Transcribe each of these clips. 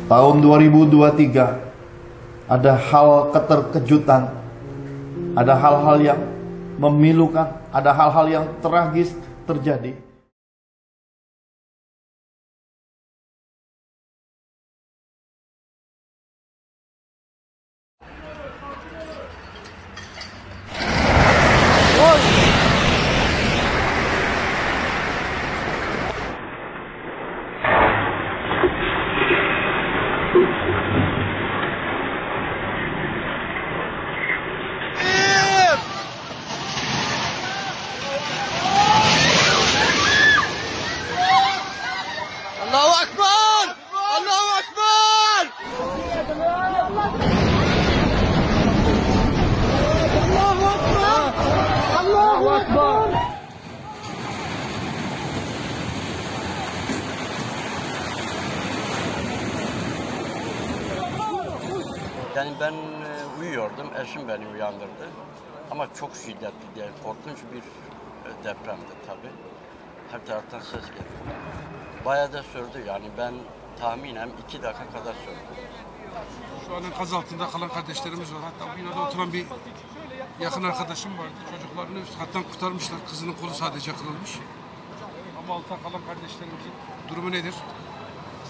Tahun 2023 ada hal keterkejutan, ada hal-hal yang memilukan, ada hal-hal yang tragis terjadi. Allahu Akbar! Allahu Akbar! Allahu Akbar! Allahu Akbar! Yani ben uyuyordum, eşim beni uyandırdı. Ama çok şiddetli diye korkunç bir depremdi tabii. Her taraftan ses geldi. Bayağı da sürdü, yani ben tahminen 2 dakika kadar sürdü. Şu an enkaz altında kalan kardeşlerimiz var. Hatta bu binada oturan bir yakın arkadaşım vardı. Çocuklarını üst kattan kurtarmışlar. Kızının kolu sadece kırılmış. Ama altta kalan kardeşlerimizin durumu nedir?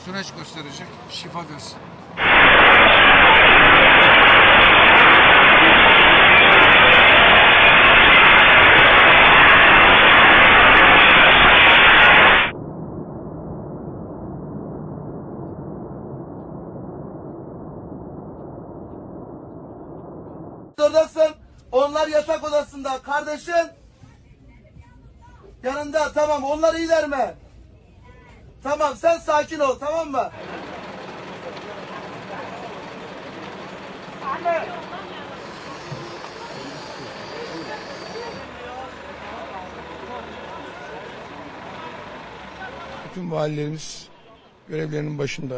Süreç gösterecek. Şifa versin. Oradasın. Onlar yatak odasında. Kardeşin yanında. Tamam, onlar iyiler mi? Tamam, sen sakin ol, tamam mı? Bütün valilerimiz görevlerinin başında.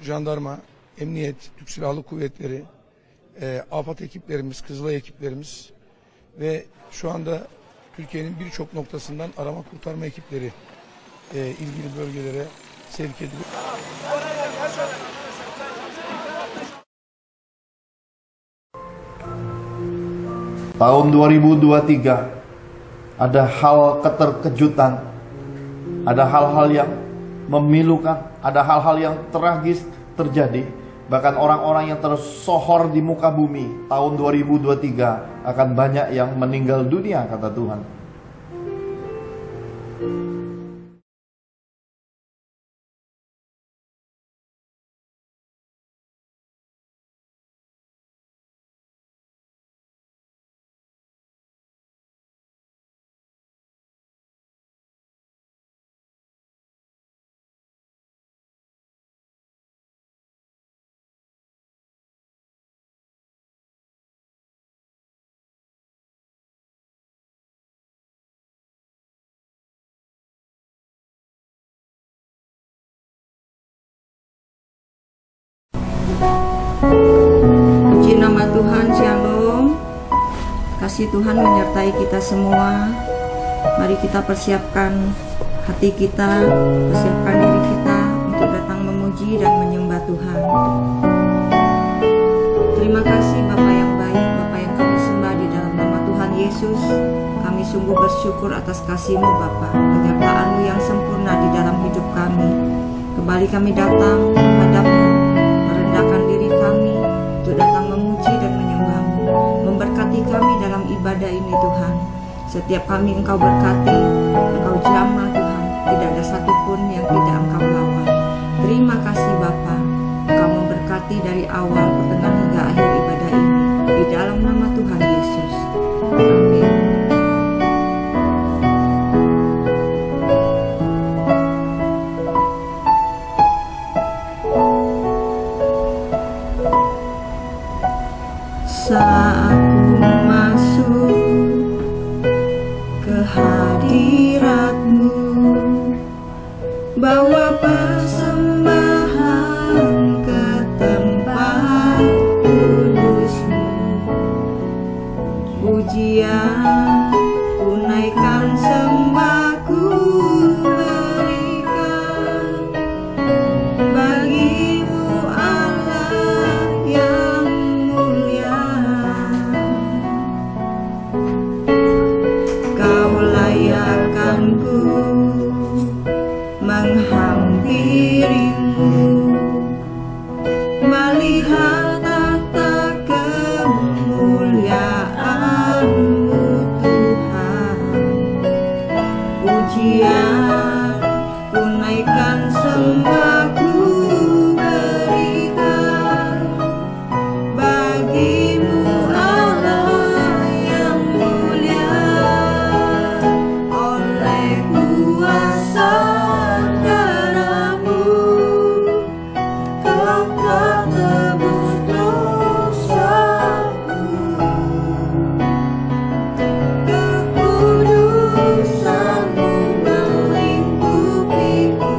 Jandarma, emniyet, Türk Silahlı Kuvvetleri, AFAD ekiplerimiz, Kızılay ekiplerimiz ve şu anda Türkiye'nin birçok noktasından arama kurtarma ekipleri ilgili bölgelere sevk ediliyor. Tahun 2023 ada hal keterkejutan, ada hal-hal yang memilukan, ada hal-hal yang tragis terjadi. Bahkan orang-orang yang tersohor di muka bumi tahun 2023 akan banyak yang meninggal dunia, kata Tuhan. Puji nama Tuhan, Shalom. Kasih Tuhan menyertai kita semua. Mari kita persiapkan hati kita, persiapkan diri kita untuk datang memuji dan menyembah Tuhan. Terima kasih Bapa yang baik, Bapa yang kami sembah di dalam nama Tuhan Yesus. Kami sungguh bersyukur atas kasih-Mu Bapa, penyertaan-Mu yang sempurna di dalam hidup kami. Kembali kami datang menghadap-Mu, merendahkan diri kami untuk datang memuji dan menyembah-Mu. Memberkati kami dalam ibadah ini Tuhan. Setiap kami Engkau berkati, Engkau jamah Tuhan. Tidak ada satupun yang tidak Engkau lawan. Terima kasih Bapa, Engkau memberkati dari awal, pertengahan hingga akhir ibadah ini. Di dalam nama Tuhan Yesus. Amin. Saat ku masuk ke hadirat-Mu, bawa persembahan ke tempatku. pujian, ku naikkan sembahku berikan bagimu Allah yang mulia. Oleh kuasa darah-Mu Kau telah tebus dosaku. Kekudusan-Mu melingkupiku.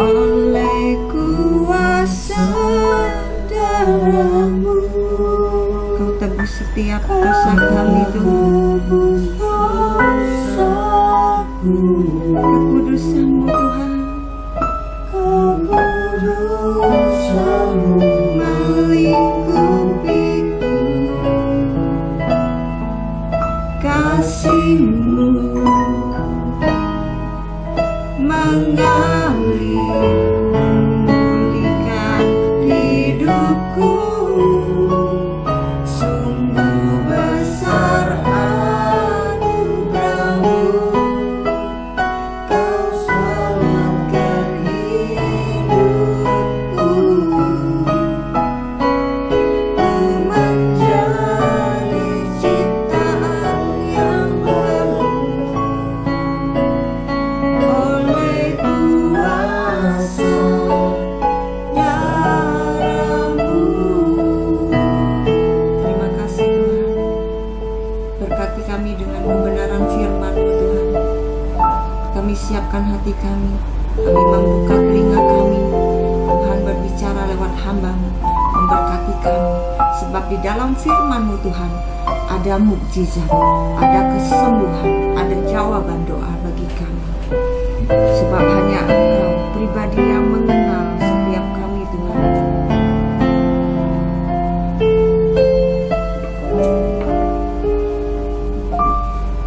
Oleh kuasa darah-Mu, Kau tebus setiap dosa kami Tuhan. Kekudusan-Mu Tuhan, kekudusan-Mu melingkupiku, kasih-Mu mengalir memulihkan hidupku. Sungguh besar anugerah-Mu, Kau selamatkan hidupku. Ku menjadi ciptaan yang baru oleh kuasa darah-Mu. Terima kasih Tuhan. Berkati kami dengan pembenaran firman-Mu Tuhan. Kami siapkan hati kami. Kami membuka telinga kami. Tuhan berbicara lewat hamba-Mu, memberkati kami. Sebab di dalam firman-Mu Tuhan ada mukjizat, ada kesembuhan, ada jawaban doa bagi kami. Sebab hanya Engkau pribadi yang mengenal setiap kami Tuhan.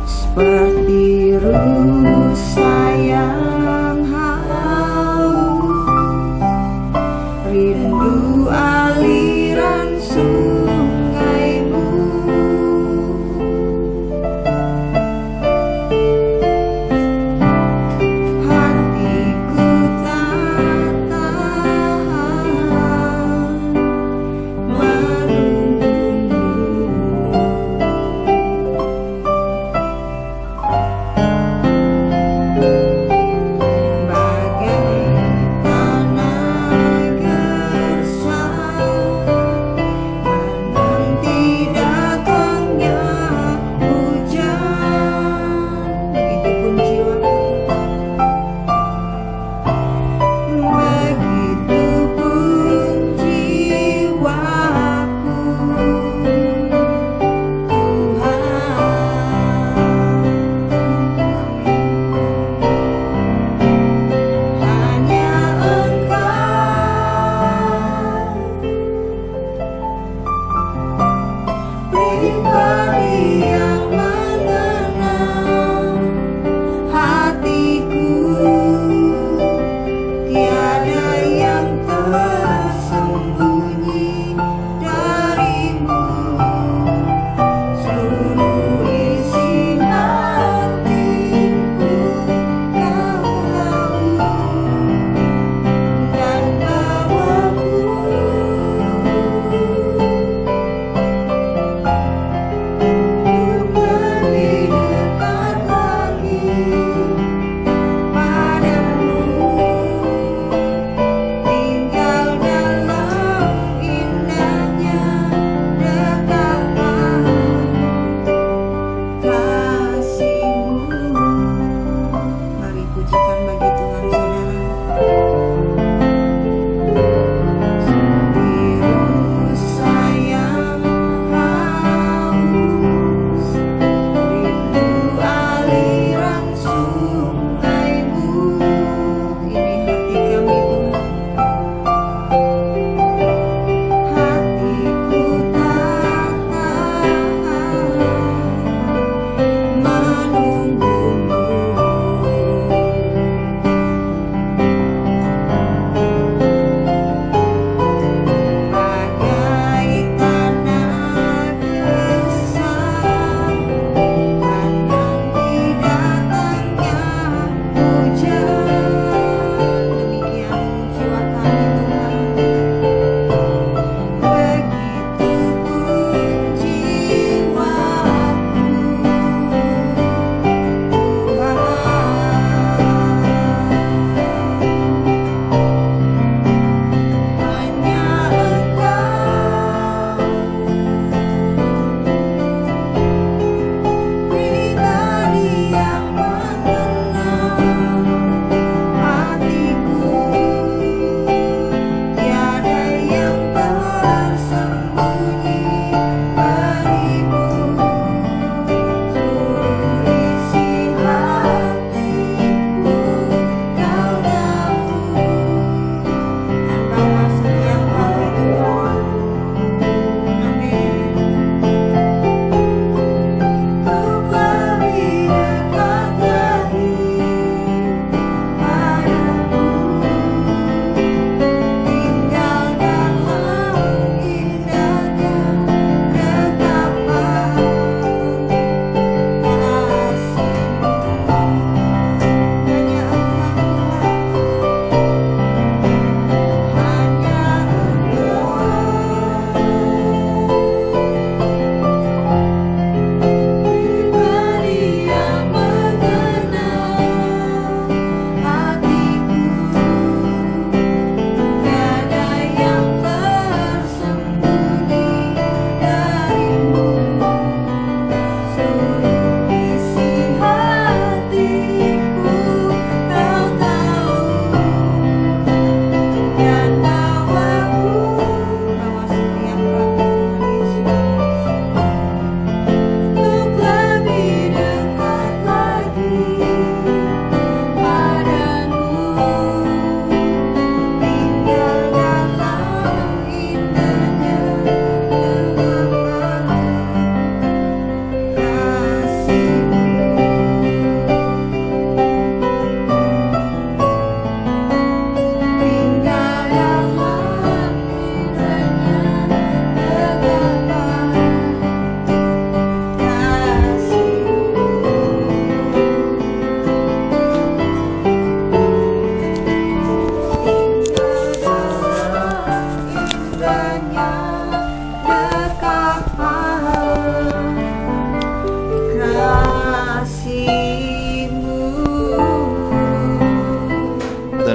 Seperti rusa yang haus, rindu aliran sungai-Mu, hatiku tak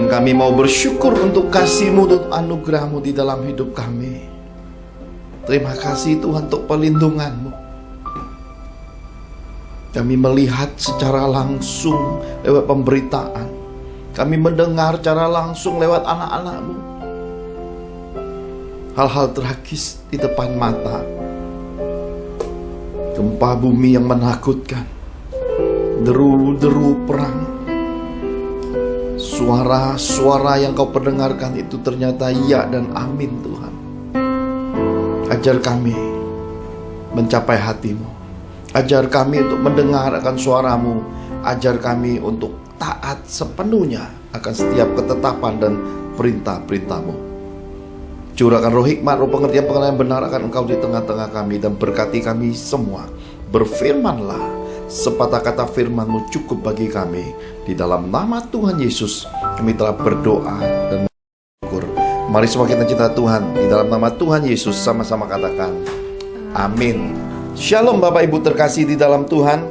Dan kami mau bersyukur untuk kasih-Mu, untuk anugerah-Mu di dalam hidup kami. Terima kasih Tuhan untuk perlindungan-Mu. Kami melihat secara langsung lewat pemberitaan. Kami mendengar secara langsung lewat anak-anak-Mu. Hal-hal tragis di depan mata. Gempa bumi yang menakutkan. Deru-deru perang. Suara-suara yang Kau pendengarkan itu ternyata ya dan amin Tuhan. Ajar kami mencapai hati-Mu. Ajar kami untuk mendengar akan suara-Mu. Ajar kami untuk taat sepenuhnya akan setiap ketetapan dan perintah-perintah-Mu. Curahkan roh hikmat, roh pengertian pengenalan benar akan Engkau di tengah-tengah kami, dan berkati kami semua. Berfirmanlah, sepatah kata firman-Mu cukup bagi kami. Di dalam nama Tuhan Yesus kami telah berdoa dan bersyukur. Mari semua kita cinta Tuhan. Di dalam nama Tuhan Yesus sama-sama katakan amin. Shalom Bapak Ibu terkasih di dalam Tuhan.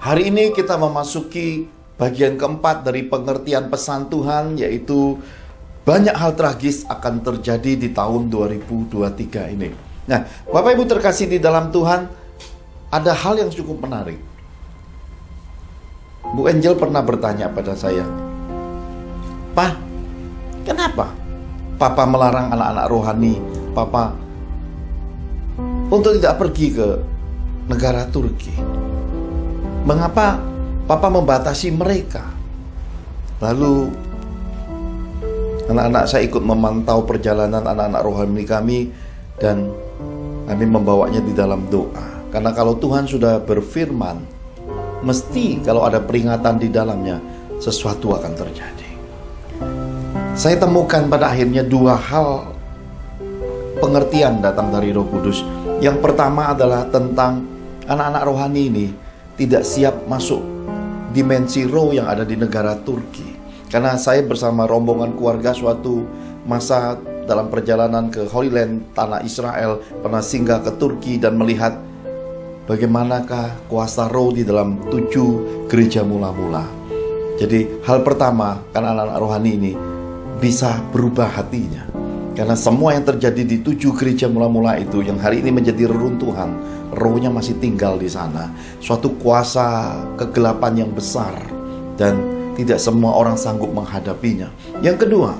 Hari ini kita memasuki bagian keempat dari pengertian pesan Tuhan, yaitu banyak hal tragis akan terjadi di tahun 2023 ini. Nah, Bapak Ibu terkasih di dalam Tuhan, ada hal yang cukup menarik. Bu Angel pernah bertanya pada saya, "Pak, kenapa Papa melarang anak-anak rohani Papa untuk tidak pergi ke negara Turki? Mengapa Papa membatasi mereka?" Lalu anak-anak saya ikut memantau perjalanan anak-anak rohani kami, dan kami membawanya di dalam doa. Karena kalau Tuhan sudah berfirman, mesti kalau ada peringatan di dalamnya, sesuatu akan terjadi. Saya temukan pada akhirnya dua hal pengertian datang dari Roh Kudus. Yang pertama adalah tentang anak-anak rohani ini tidak siap masuk dimensi roh yang ada di negara Turki. Karena saya bersama rombongan keluarga suatu masa dalam perjalanan ke Holy Land, tanah Israel, pernah singgah ke Turki dan melihat bagaimanakah kuasa roh di dalam 7 gereja mula-mula. Jadi hal pertama, karena anak-anak rohani ini bisa berubah hatinya. Karena semua yang terjadi di 7 gereja mula-mula itu, yang hari ini menjadi reruntuhan, rohnya masih tinggal di sana. Suatu kuasa kegelapan yang besar, dan tidak semua orang sanggup menghadapinya. Yang kedua,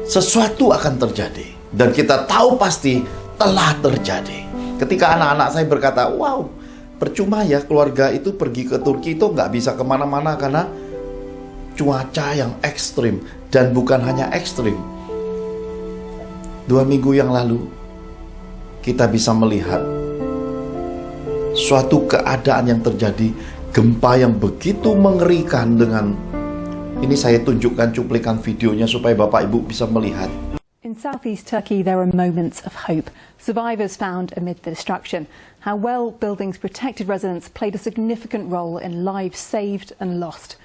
sesuatu akan terjadi, dan kita tahu pasti telah terjadi. Ketika anak-anak saya berkata, "Wow, percuma ya keluarga itu pergi ke Turki itu nggak bisa kemana-mana karena cuaca yang ekstrim." Dan bukan hanya ekstrim, 2 minggu yang lalu kita bisa melihat suatu keadaan yang terjadi, gempa yang begitu mengerikan. Dengan ini saya tunjukkan cuplikan videonya supaya Bapak Ibu bisa melihat. In southeast Turkey, there are moments of hope. Survivors found amid the destruction. How well buildings protected residents played a significant role in lives saved and lost.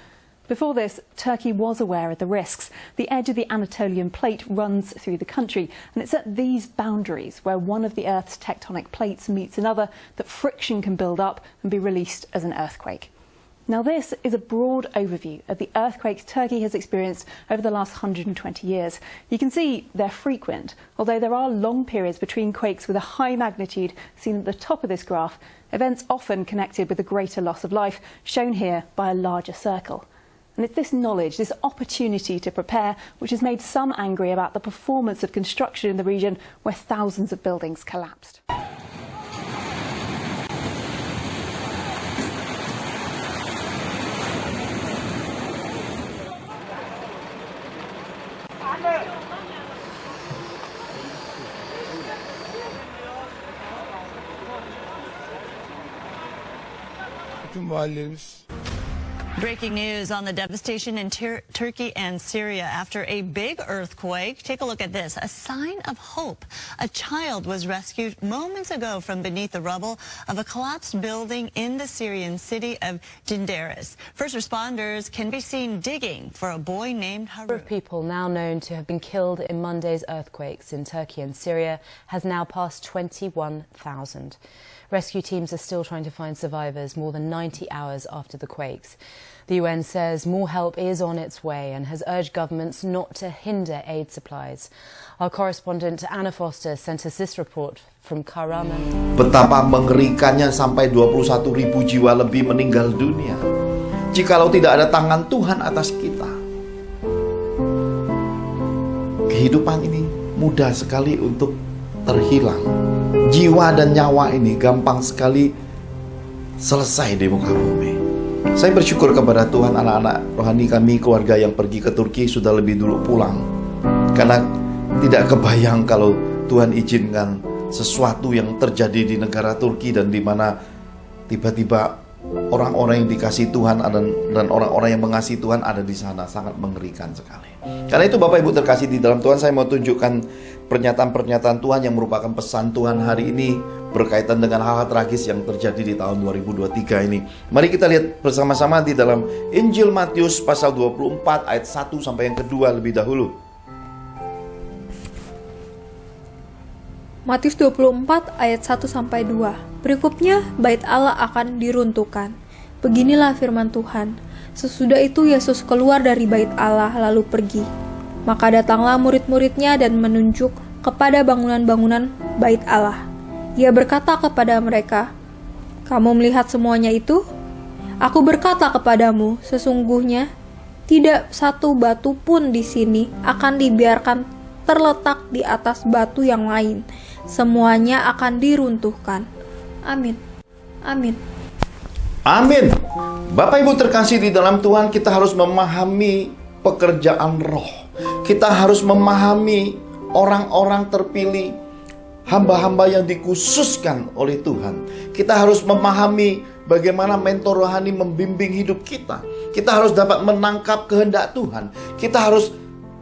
Before this, Turkey was aware of the risks. The edge of the Anatolian plate runs through the country, and it's at these boundaries, where one of the Earth's tectonic plates meets another, that friction can build up and be released as an earthquake. Now, this is a broad overview of the earthquakes Turkey has experienced over the last 120 years. You can see they're frequent, although there are long periods between quakes with a high magnitude seen at the top of this graph, events often connected with a greater loss of life, shown here by a larger circle. And it's this knowledge, this opportunity to prepare, which has made some angry about the performance of construction in the region where thousands of buildings collapsed. Bütün mahallelerimiz. Breaking news on the devastation in Turkey and Syria after a big earthquake. Take a look at this, a sign of hope. A child was rescued moments ago from beneath the rubble of a collapsed building in the Syrian city of Cinderes. First responders can be seen digging for a boy named Harun. The number of people now known to have been killed in Monday's earthquakes in Turkey and Syria has now passed 21,000. Rescue teams are still trying to find survivors more than 90 hours after the quakes. The UN says more help is on its way and has urged governments not to hinder aid supplies. Our correspondent Anna Foster sent us this report from Karaman. Betapa mengerikannya sampai 21.000 jiwa lebih meninggal dunia jikalau tidak ada tangan Tuhan atas kita. Kehidupan ini mudah sekali untuk terhilang. Jiwa dan nyawa ini gampang sekali selesai di muka bumi. Saya bersyukur kepada Tuhan, anak-anak rohani kami, keluarga yang pergi ke Turki sudah lebih dulu pulang. Karena tidak kebayang kalau Tuhan izinkan sesuatu yang terjadi di negara Turki dan di mana tiba-tiba orang-orang yang dikasihi Tuhan dan orang-orang yang mengasihi Tuhan ada di sana. Sangat mengerikan sekali. Karena itu Bapak Ibu terkasih di dalam Tuhan, saya mau tunjukkan pernyataan-pernyataan Tuhan yang merupakan pesan Tuhan hari ini berkaitan dengan hal-hal tragis yang terjadi di tahun 2023 ini. Mari kita lihat bersama-sama di dalam Injil Matius pasal 24 ayat 1 sampai yang kedua lebih dahulu. Matius 24 ayat 1 sampai 2. Berikutnya bait Allah akan diruntuhkan. Beginilah firman Tuhan. Sesudah itu Yesus keluar dari bait Allah lalu pergi. Maka datanglah murid-muridnya dan menunjuk kepada bangunan-bangunan bait Allah. Ia berkata kepada mereka, "Kamu melihat semuanya itu? Aku berkata kepadamu, sesungguhnya tidak satu batu pun di sini akan dibiarkan terletak di atas batu yang lain. Semuanya akan diruntuhkan." Amin. Amin. Amin. Bapak Ibu terkasih di dalam Tuhan, kita harus memahami pekerjaan roh. Kita harus memahami orang-orang terpilih, hamba-hamba yang dikhususkan oleh Tuhan. Kita harus memahami bagaimana mentor rohani membimbing hidup kita. Kita harus dapat menangkap kehendak Tuhan. Kita harus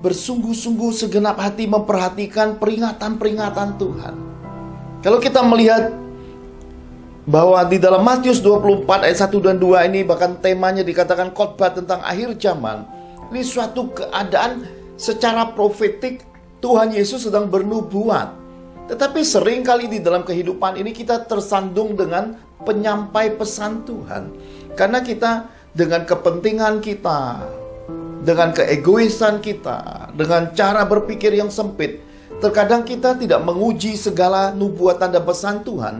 bersungguh-sungguh segenap hati memperhatikan peringatan-peringatan Tuhan. Kalau kita melihat bahwa di dalam Matius 24 ayat 1 dan 2 ini bahkan temanya dikatakan khotbah tentang akhir zaman. Ini suatu keadaan secara profetik Tuhan Yesus sedang bernubuat. Tetapi seringkali di dalam kehidupan ini kita tersandung dengan penyampai pesan Tuhan. Karena kita dengan kepentingan kita, dengan keegoisan kita, dengan cara berpikir yang sempit, terkadang kita tidak menguji segala nubuatan dan pesan Tuhan.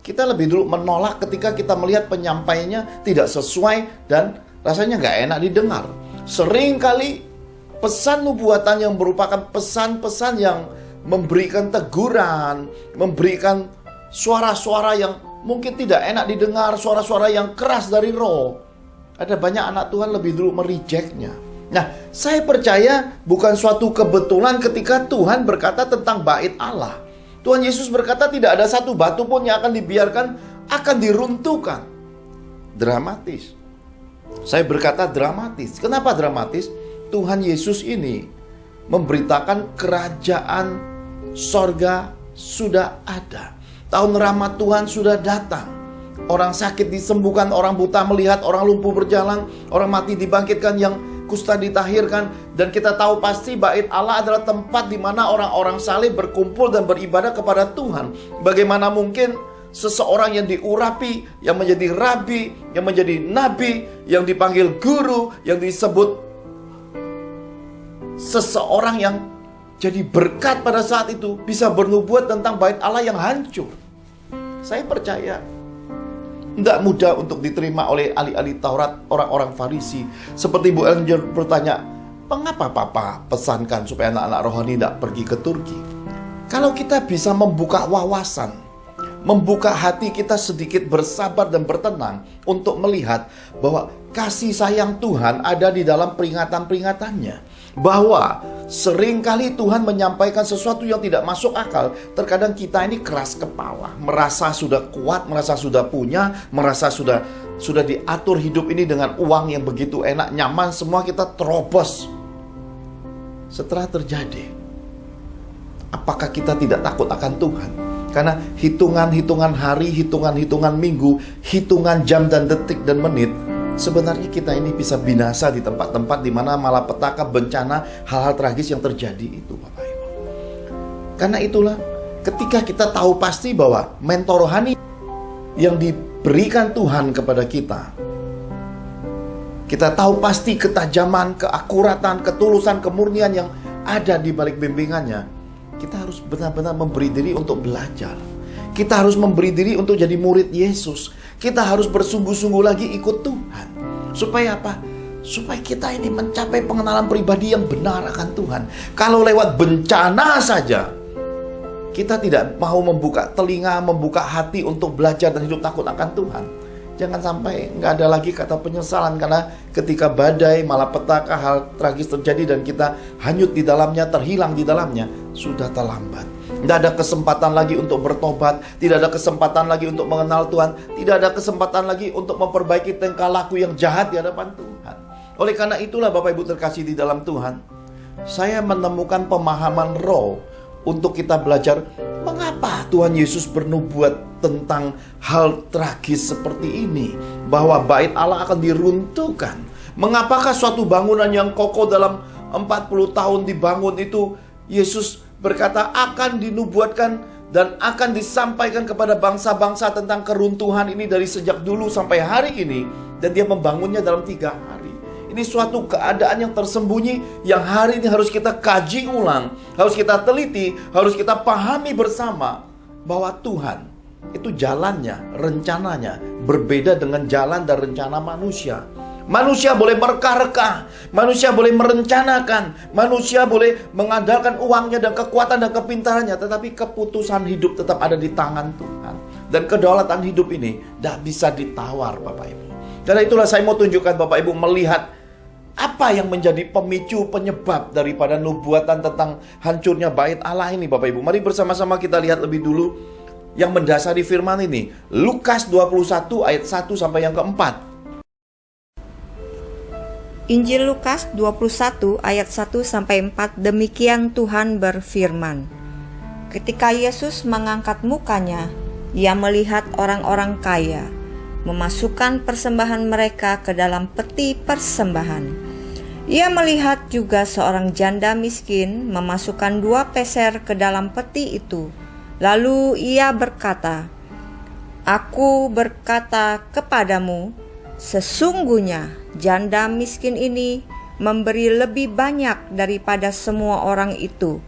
Kita lebih dulu menolak ketika kita melihat penyampaiannya tidak sesuai dan rasanya nggak enak didengar. Seringkali pesan nubuatan yang merupakan pesan-pesan yang memberikan teguran, memberikan suara-suara yang mungkin tidak enak didengar, suara-suara yang keras dari roh. Ada banyak anak Tuhan lebih dulu merejectnya. Nah, saya percaya bukan suatu kebetulan ketika Tuhan berkata tentang bait Allah. Tuhan Yesus berkata tidak ada satu batu pun yang akan dibiarkan, akan diruntuhkan. Dramatis. Saya berkata dramatis. Kenapa dramatis? Tuhan Yesus ini memberitakan kerajaan sorga sudah ada. Tahun rahmat Tuhan sudah datang. Orang sakit disembuhkan, orang buta melihat, orang lumpuh berjalan, orang mati dibangkitkan, yang kusta ditahirkan. Dan kita tahu pasti bait Allah adalah tempat di mana orang-orang saleh berkumpul dan beribadah kepada Tuhan. Bagaimana mungkin seseorang yang diurapi, yang menjadi rabi, yang menjadi nabi, yang dipanggil guru, yang disebut seseorang yang jadi berkat pada saat itu, bisa bernubuat tentang bait Allah yang hancur. Saya percaya tidak mudah untuk diterima oleh ahli-ahli Taurat, orang-orang Farisi. Seperti Bu Angel bertanya, mengapa Papa pesankan supaya anak-anak rohani tidak pergi ke Turki? Kalau kita bisa membuka wawasan, membuka hati kita sedikit bersabar dan bertenang untuk melihat bahwa kasih sayang Tuhan ada di dalam peringatan-peringatannya. Bahwa seringkali Tuhan menyampaikan sesuatu yang tidak masuk akal. Terkadang kita ini keras kepala, merasa sudah kuat, merasa sudah punya, merasa sudah diatur hidup ini dengan uang yang begitu enak, nyaman, semua kita terobos. Setelah terjadi, apakah kita tidak takut akan Tuhan? Karena hitungan-hitungan hari, hitungan-hitungan minggu, hitungan jam dan detik dan menit, sebenarnya kita ini bisa binasa di tempat-tempat di mana malapetaka, bencana, hal-hal tragis yang terjadi itu, Bapak Ibu. Karena itulah ketika kita tahu pasti bahwa mentor rohani yang diberikan Tuhan kepada kita. Kita tahu pasti ketajaman, keakuratan, ketulusan, kemurnian yang ada di balik bimbingannya. Kita harus benar-benar memberi diri untuk belajar. Kita harus memberi diri untuk jadi murid Yesus. Kita harus bersungguh-sungguh lagi ikut Tuhan. Supaya apa? Supaya kita ini mencapai pengenalan pribadi yang benar akan Tuhan. Kalau lewat bencana saja, kita tidak mau membuka telinga, membuka hati untuk belajar dan hidup takut akan Tuhan. Jangan sampai nggak ada lagi kata penyesalan, karena ketika badai, malapetaka, hal tragis terjadi dan kita hanyut di dalamnya, terhilang di dalamnya, sudah terlambat. Tidak ada kesempatan lagi untuk bertobat, tidak ada kesempatan lagi untuk mengenal Tuhan, tidak ada kesempatan lagi untuk memperbaiki tingkah laku yang jahat di hadapan Tuhan. Oleh karena itulah Bapak Ibu terkasih di dalam Tuhan, saya menemukan pemahaman roh untuk kita belajar mengapa Tuhan Yesus bernubuat tentang hal tragis seperti ini, bahwa bait Allah akan diruntuhkan. Mengapakah suatu bangunan yang kokoh dalam 40 tahun dibangun itu, Yesus berkata akan dinubuatkan dan akan disampaikan kepada bangsa-bangsa tentang keruntuhan ini dari sejak dulu sampai hari ini, dan dia membangunnya dalam 3 hari. Ini suatu keadaan yang tersembunyi yang hari ini harus kita kaji ulang, harus kita teliti, harus kita pahami bersama bahwa Tuhan itu jalannya, rencananya berbeda dengan jalan dan rencana manusia. Manusia boleh mereka-reka, manusia boleh merencanakan, manusia boleh mengandalkan uangnya dan kekuatan dan kepintarannya, tetapi keputusan hidup tetap ada di tangan Tuhan. Dan kedaulatan hidup ini tidak bisa ditawar, Bapak Ibu. Karena itulah saya mau tunjukkan Bapak Ibu melihat apa yang menjadi pemicu penyebab daripada nubuatan tentang hancurnya bait Allah ini, Bapak Ibu. Mari bersama-sama kita lihat lebih dulu yang mendasari firman ini. Lukas 21 ayat 1 sampai yang keempat. Injil Lukas 21 ayat 1 sampai 4, demikian Tuhan berfirman. Ketika Yesus mengangkat mukanya, ia melihat orang-orang kaya memasukkan persembahan mereka ke dalam peti persembahan. Ia melihat juga seorang janda miskin memasukkan 2 peser ke dalam peti itu. Lalu ia berkata, "Aku berkata kepadamu, sesungguhnya janda miskin ini memberi lebih banyak daripada semua orang itu,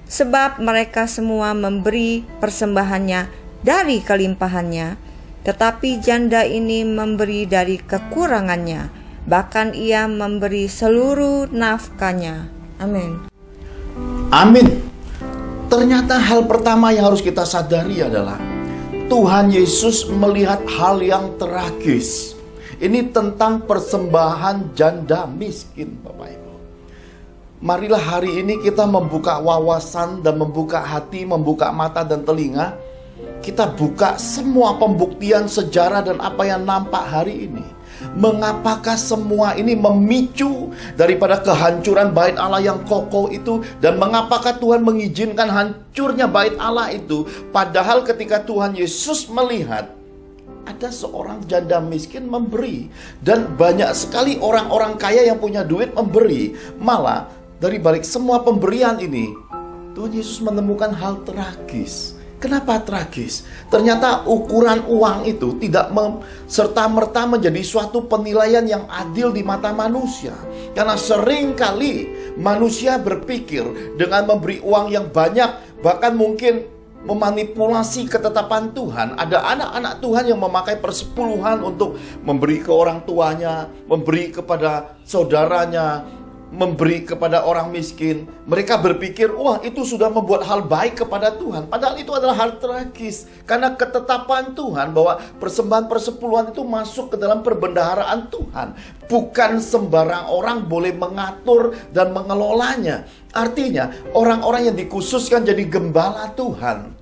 sebab mereka semua memberi persembahannya dari kelimpahannya, tetapi janda ini memberi dari kekurangannya, bahkan ia memberi seluruh nafkahnya." Amin. Amin. Ternyata hal pertama yang harus kita sadari adalah Tuhan Yesus melihat hal yang tragis. Ini tentang persembahan janda miskin, Bapak Ibu. Marilah hari ini kita membuka wawasan dan membuka hati, membuka mata dan telinga. Kita buka semua pembuktian sejarah dan apa yang nampak hari ini. Mengapakah semua ini memicu daripada kehancuran bait Allah yang kokoh itu, dan mengapakah Tuhan mengizinkan hancurnya bait Allah itu, padahal ketika Tuhan Yesus melihat ada seorang janda miskin memberi, dan banyak sekali orang-orang kaya yang punya duit memberi. Malah dari balik semua pemberian ini, Tuhan Yesus menemukan hal tragis. Kenapa tragis? Ternyata ukuran uang itu tidak serta-merta menjadi suatu penilaian yang adil di mata manusia. Karena seringkali manusia berpikir dengan memberi uang yang banyak, bahkan mungkin memanipulasi ketetapan Tuhan. Ada anak-anak Tuhan yang memakai persepuluhan untuk memberi ke orang tuanya, memberi kepada saudaranya, memberi kepada orang miskin. Mereka berpikir, wah, itu sudah membuat hal baik kepada Tuhan. Padahal itu adalah hal tragis. Karena ketetapan Tuhan bahwa persembahan persepuluhan itu masuk ke dalam perbendaharaan Tuhan. Bukan sembarang orang boleh mengatur dan mengelolanya. Artinya, orang-orang yang dikhususkan jadi gembala Tuhan,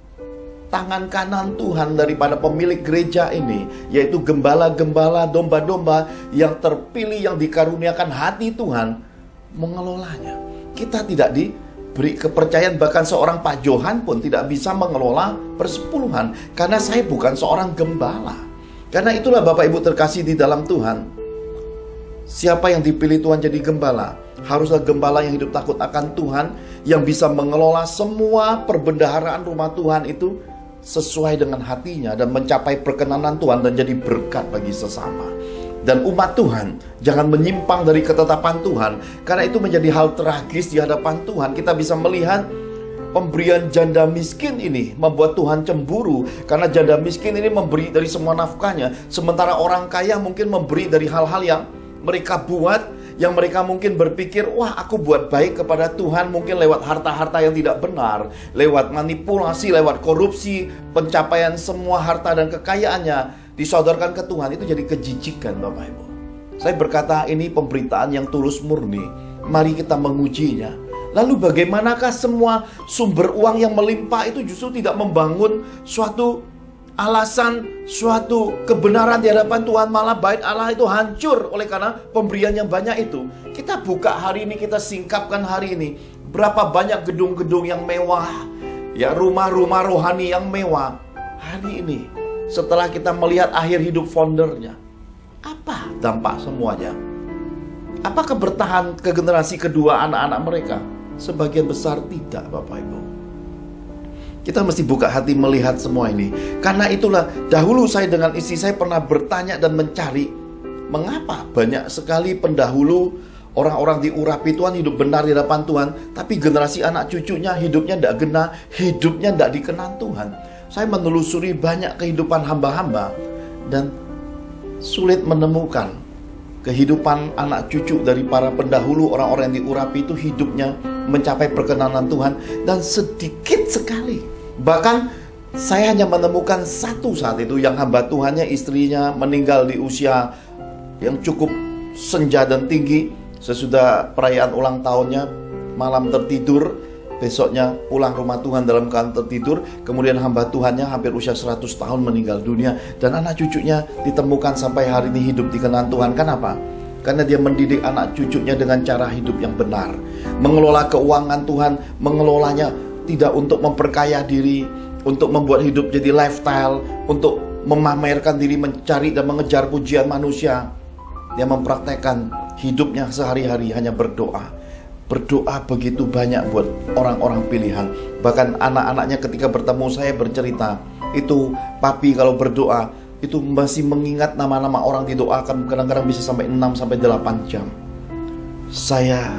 tangan kanan Tuhan daripada pemilik gereja ini, yaitu gembala-gembala, domba-domba yang terpilih, yang dikaruniakan hati Tuhan, mengelolanya. Kita tidak diberi kepercayaan, bahkan seorang Pak Johan pun tidak bisa mengelola persepuluhan, karena saya bukan seorang gembala. Karena itulah Bapak Ibu terkasih di dalam Tuhan, siapa yang dipilih Tuhan jadi gembala, haruslah gembala yang hidup takut akan Tuhan, yang bisa mengelola semua perbendaharaan rumah Tuhan itu sesuai dengan hatinya dan mencapai perkenanan Tuhan dan jadi berkat bagi sesama. Dan umat Tuhan jangan menyimpang dari ketetapan Tuhan, karena itu menjadi hal tragis di hadapan Tuhan. Kita bisa melihat pemberian janda miskin ini membuat Tuhan cemburu, karena janda miskin ini memberi dari semua nafkahnya, sementara orang kaya mungkin memberi dari hal-hal yang mereka buat, yang mereka mungkin berpikir, wah aku buat baik kepada Tuhan, mungkin lewat harta-harta yang tidak benar, lewat manipulasi, lewat korupsi, pencapaian semua harta dan kekayaannya disodorkan ke Tuhan. Itu jadi kejijikan, Bapak Ibu. Saya berkata ini pemberitaan yang tulus murni. Mari kita mengujinya. Lalu bagaimanakah semua sumber uang yang melimpah itu justru tidak membangun suatu alasan, suatu kebenaran di hadapan Tuhan, malah bait Allah itu hancur oleh karena pemberian yang banyak itu. Kita buka hari ini, kita singkapkan hari ini, berapa banyak gedung-gedung yang mewah, ya, rumah-rumah rohani yang mewah. Hari ini setelah kita melihat akhir hidup foundernya, apa dampak semuanya? Apakah bertahan ke generasi kedua anak-anak mereka? Sebagian besar tidak, Bapak Ibu. Kita mesti buka hati melihat semua ini. Karena itulah dahulu saya dengan istri saya pernah bertanya dan mencari, mengapa banyak sekali pendahulu orang-orang diurapi Tuhan, hidup benar di hadapan Tuhan, tapi generasi anak cucunya hidupnya tidak gena, hidupnya tidak dikenan Tuhan. Saya menelusuri banyak kehidupan hamba-hamba dan sulit menemukan kehidupan anak cucu dari para pendahulu, orang-orang yang diurapi itu hidupnya mencapai perkenanan Tuhan, dan sedikit sekali. Bahkan saya hanya menemukan satu saat itu yang hamba Tuhannya, istrinya meninggal di usia yang cukup senja dan tinggi. Sesudah perayaan ulang tahunnya, malam tertidur, besoknya pulang rumah Tuhan dalam keadaan tertidur. Kemudian hamba Tuhannya hampir usia 100 tahun meninggal dunia, dan anak cucunya ditemukan sampai hari ini hidup di kenan Tuhan. Kenapa? Karena dia mendidik anak cucunya dengan cara hidup yang benar, mengelola keuangan Tuhan, mengelolanya tidak untuk memperkaya diri, untuk membuat hidup jadi lifestyle, untuk memamerkan diri, mencari dan mengejar pujian manusia. Dia mempraktekkan hidupnya sehari-hari hanya berdoa. Berdoa begitu banyak buat orang-orang pilihan. Bahkan anak-anaknya ketika bertemu saya bercerita, itu papi kalau berdoa itu masih mengingat nama-nama orang didoakan, kadang-kadang bisa sampai 6-8 jam. Saya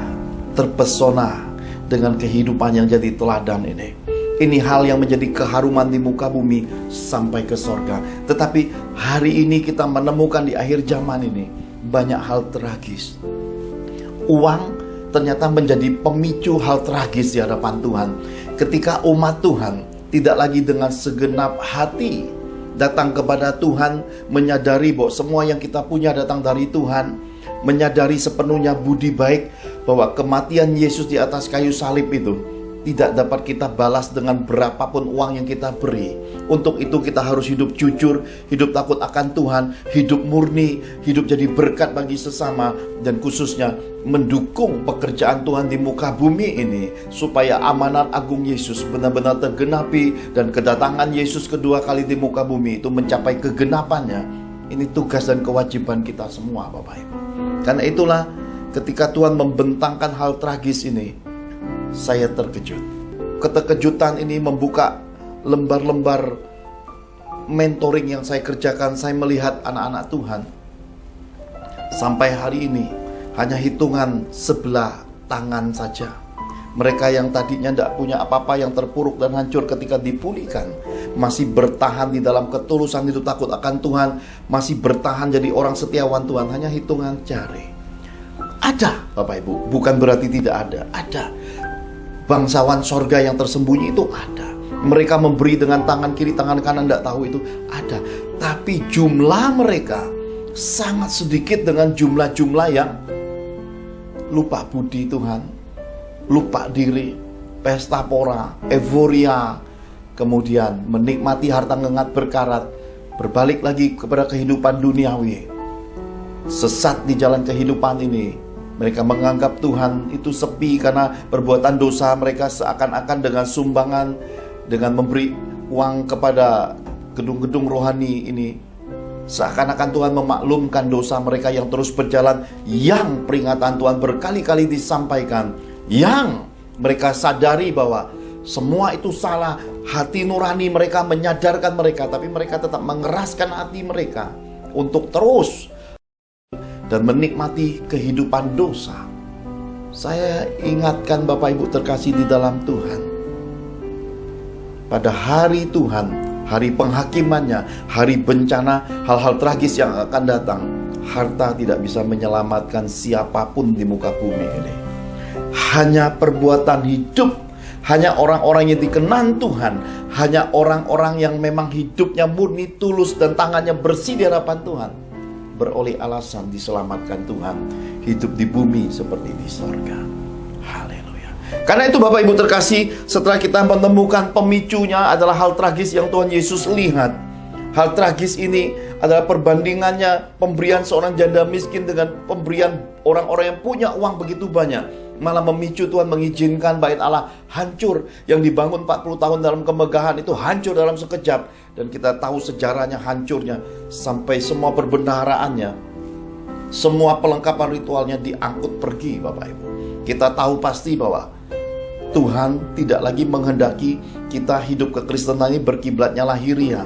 terpesona dengan kehidupan yang jadi teladan ini. Ini hal yang menjadi keharuman di muka bumi sampai ke sorga. Tetapi hari ini kita menemukan di akhir zaman ini banyak hal tragis. Uang ternyata menjadi pemicu hal tragis di hadapan Tuhan. Ketika umat Tuhan tidak lagi dengan segenap hati datang kepada Tuhan, menyadari bahwa semua yang kita punya datang dari Tuhan, menyadari sepenuhnya budi baik bahwa kematian Yesus di atas kayu salib itu tidak dapat kita balas dengan berapapun uang yang kita beri. Untuk itu kita harus hidup jujur, hidup takut akan Tuhan, hidup murni, hidup jadi berkat bagi sesama, dan khususnya mendukung pekerjaan Tuhan di muka bumi ini, supaya amanat agung Yesus benar-benar tergenapi, dan kedatangan Yesus kedua kali di muka bumi itu mencapai kegenapannya. Ini tugas dan kewajiban kita semua, Bapak Ibu. Karena itulah ketika Tuhan membentangkan hal tragis ini, saya terkejut. Keterkejutan ini membuka lembar-lembar mentoring yang saya kerjakan. Saya melihat anak-anak Tuhan sampai hari ini hanya hitungan sebelah tangan saja. Mereka yang tadinya tidak punya apa-apa, yang terpuruk dan hancur, ketika dipulihkan, masih bertahan di dalam ketulusan hidup takut akan Tuhan, masih bertahan jadi orang setiawan Tuhan, hanya hitungan jari. Ada, Bapak Ibu, bukan berarti tidak ada. Ada. Bangsawan sorga yang tersembunyi itu ada. Mereka memberi dengan tangan kiri, tangan kanan, tidak tahu itu ada. Tapi jumlah mereka sangat sedikit dengan jumlah-jumlah yang lupa budi Tuhan, lupa diri, pesta pora, euforia, kemudian menikmati harta ngengat berkarat, berbalik lagi kepada kehidupan duniawi, sesat di jalan kehidupan ini. Mereka menganggap Tuhan itu sepi karena perbuatan dosa mereka, seakan-akan dengan sumbangan, dengan memberi uang kepada gedung-gedung rohani ini, seakan-akan Tuhan memaklumkan dosa mereka yang terus berjalan, yang peringatan Tuhan berkali-kali disampaikan, yang mereka sadari bahwa Semua itu salah. Hati nurani mereka menyadarkan mereka, tapi mereka tetap mengeraskan hati mereka untuk terus dan menikmati kehidupan dosa. Saya ingatkan Bapak Ibu terkasih di dalam Tuhan, pada hari Tuhan, hari penghakimannya, hari bencana, hal-hal tragis yang akan datang, harta tidak bisa menyelamatkan siapapun di muka bumi ini. Hanya perbuatan hidup, hanya orang-orang yang dikenan Tuhan, hanya orang-orang yang memang hidupnya murni, tulus, dan tangannya bersih di hadapan Tuhan, beroleh alasan diselamatkan Tuhan, hidup di bumi seperti di sorga. Haleluya. Karena itu Bapak Ibu terkasih, setelah kita menemukan pemicunya adalah hal tragis yang Tuhan Yesus lihat. Hal tragis ini adalah perbandingannya pemberian seorang janda miskin dengan pemberian orang-orang yang punya uang begitu banyak. Malah memicu Tuhan mengizinkan bait Allah hancur. Yang dibangun 40 tahun dalam kemegahan itu hancur dalam sekejap. Dan kita tahu sejarahnya hancurnya, sampai semua perbendaharaannya, semua pelengkapan ritualnya diangkut pergi Bapak Ibu. Kita tahu pasti bahwa Tuhan tidak lagi menghendaki kita hidup kekristenan ini berkiblatnya lahiriah.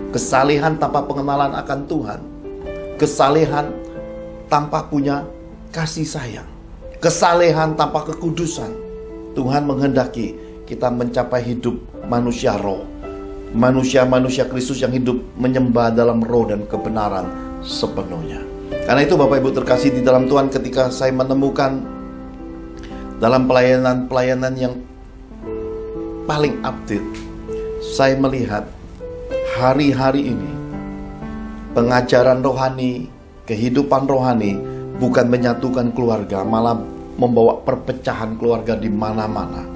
Kesalehan tanpa pengenalan akan Tuhan, kesalehan tanpa punya kasih sayang, kesalehan tanpa kekudusan. Tuhan menghendaki kita mencapai hidup manusia roh, manusia-manusia Kristus yang hidup menyembah dalam roh dan kebenaran sepenuhnya. Karena itu Bapak Ibu terkasih di dalam Tuhan, ketika saya menemukan dalam pelayanan-pelayanan yang paling update, saya melihat hari-hari ini pengajaran rohani, kehidupan rohani bukan menyatukan keluarga, malah membawa perpecahan keluarga di mana-mana.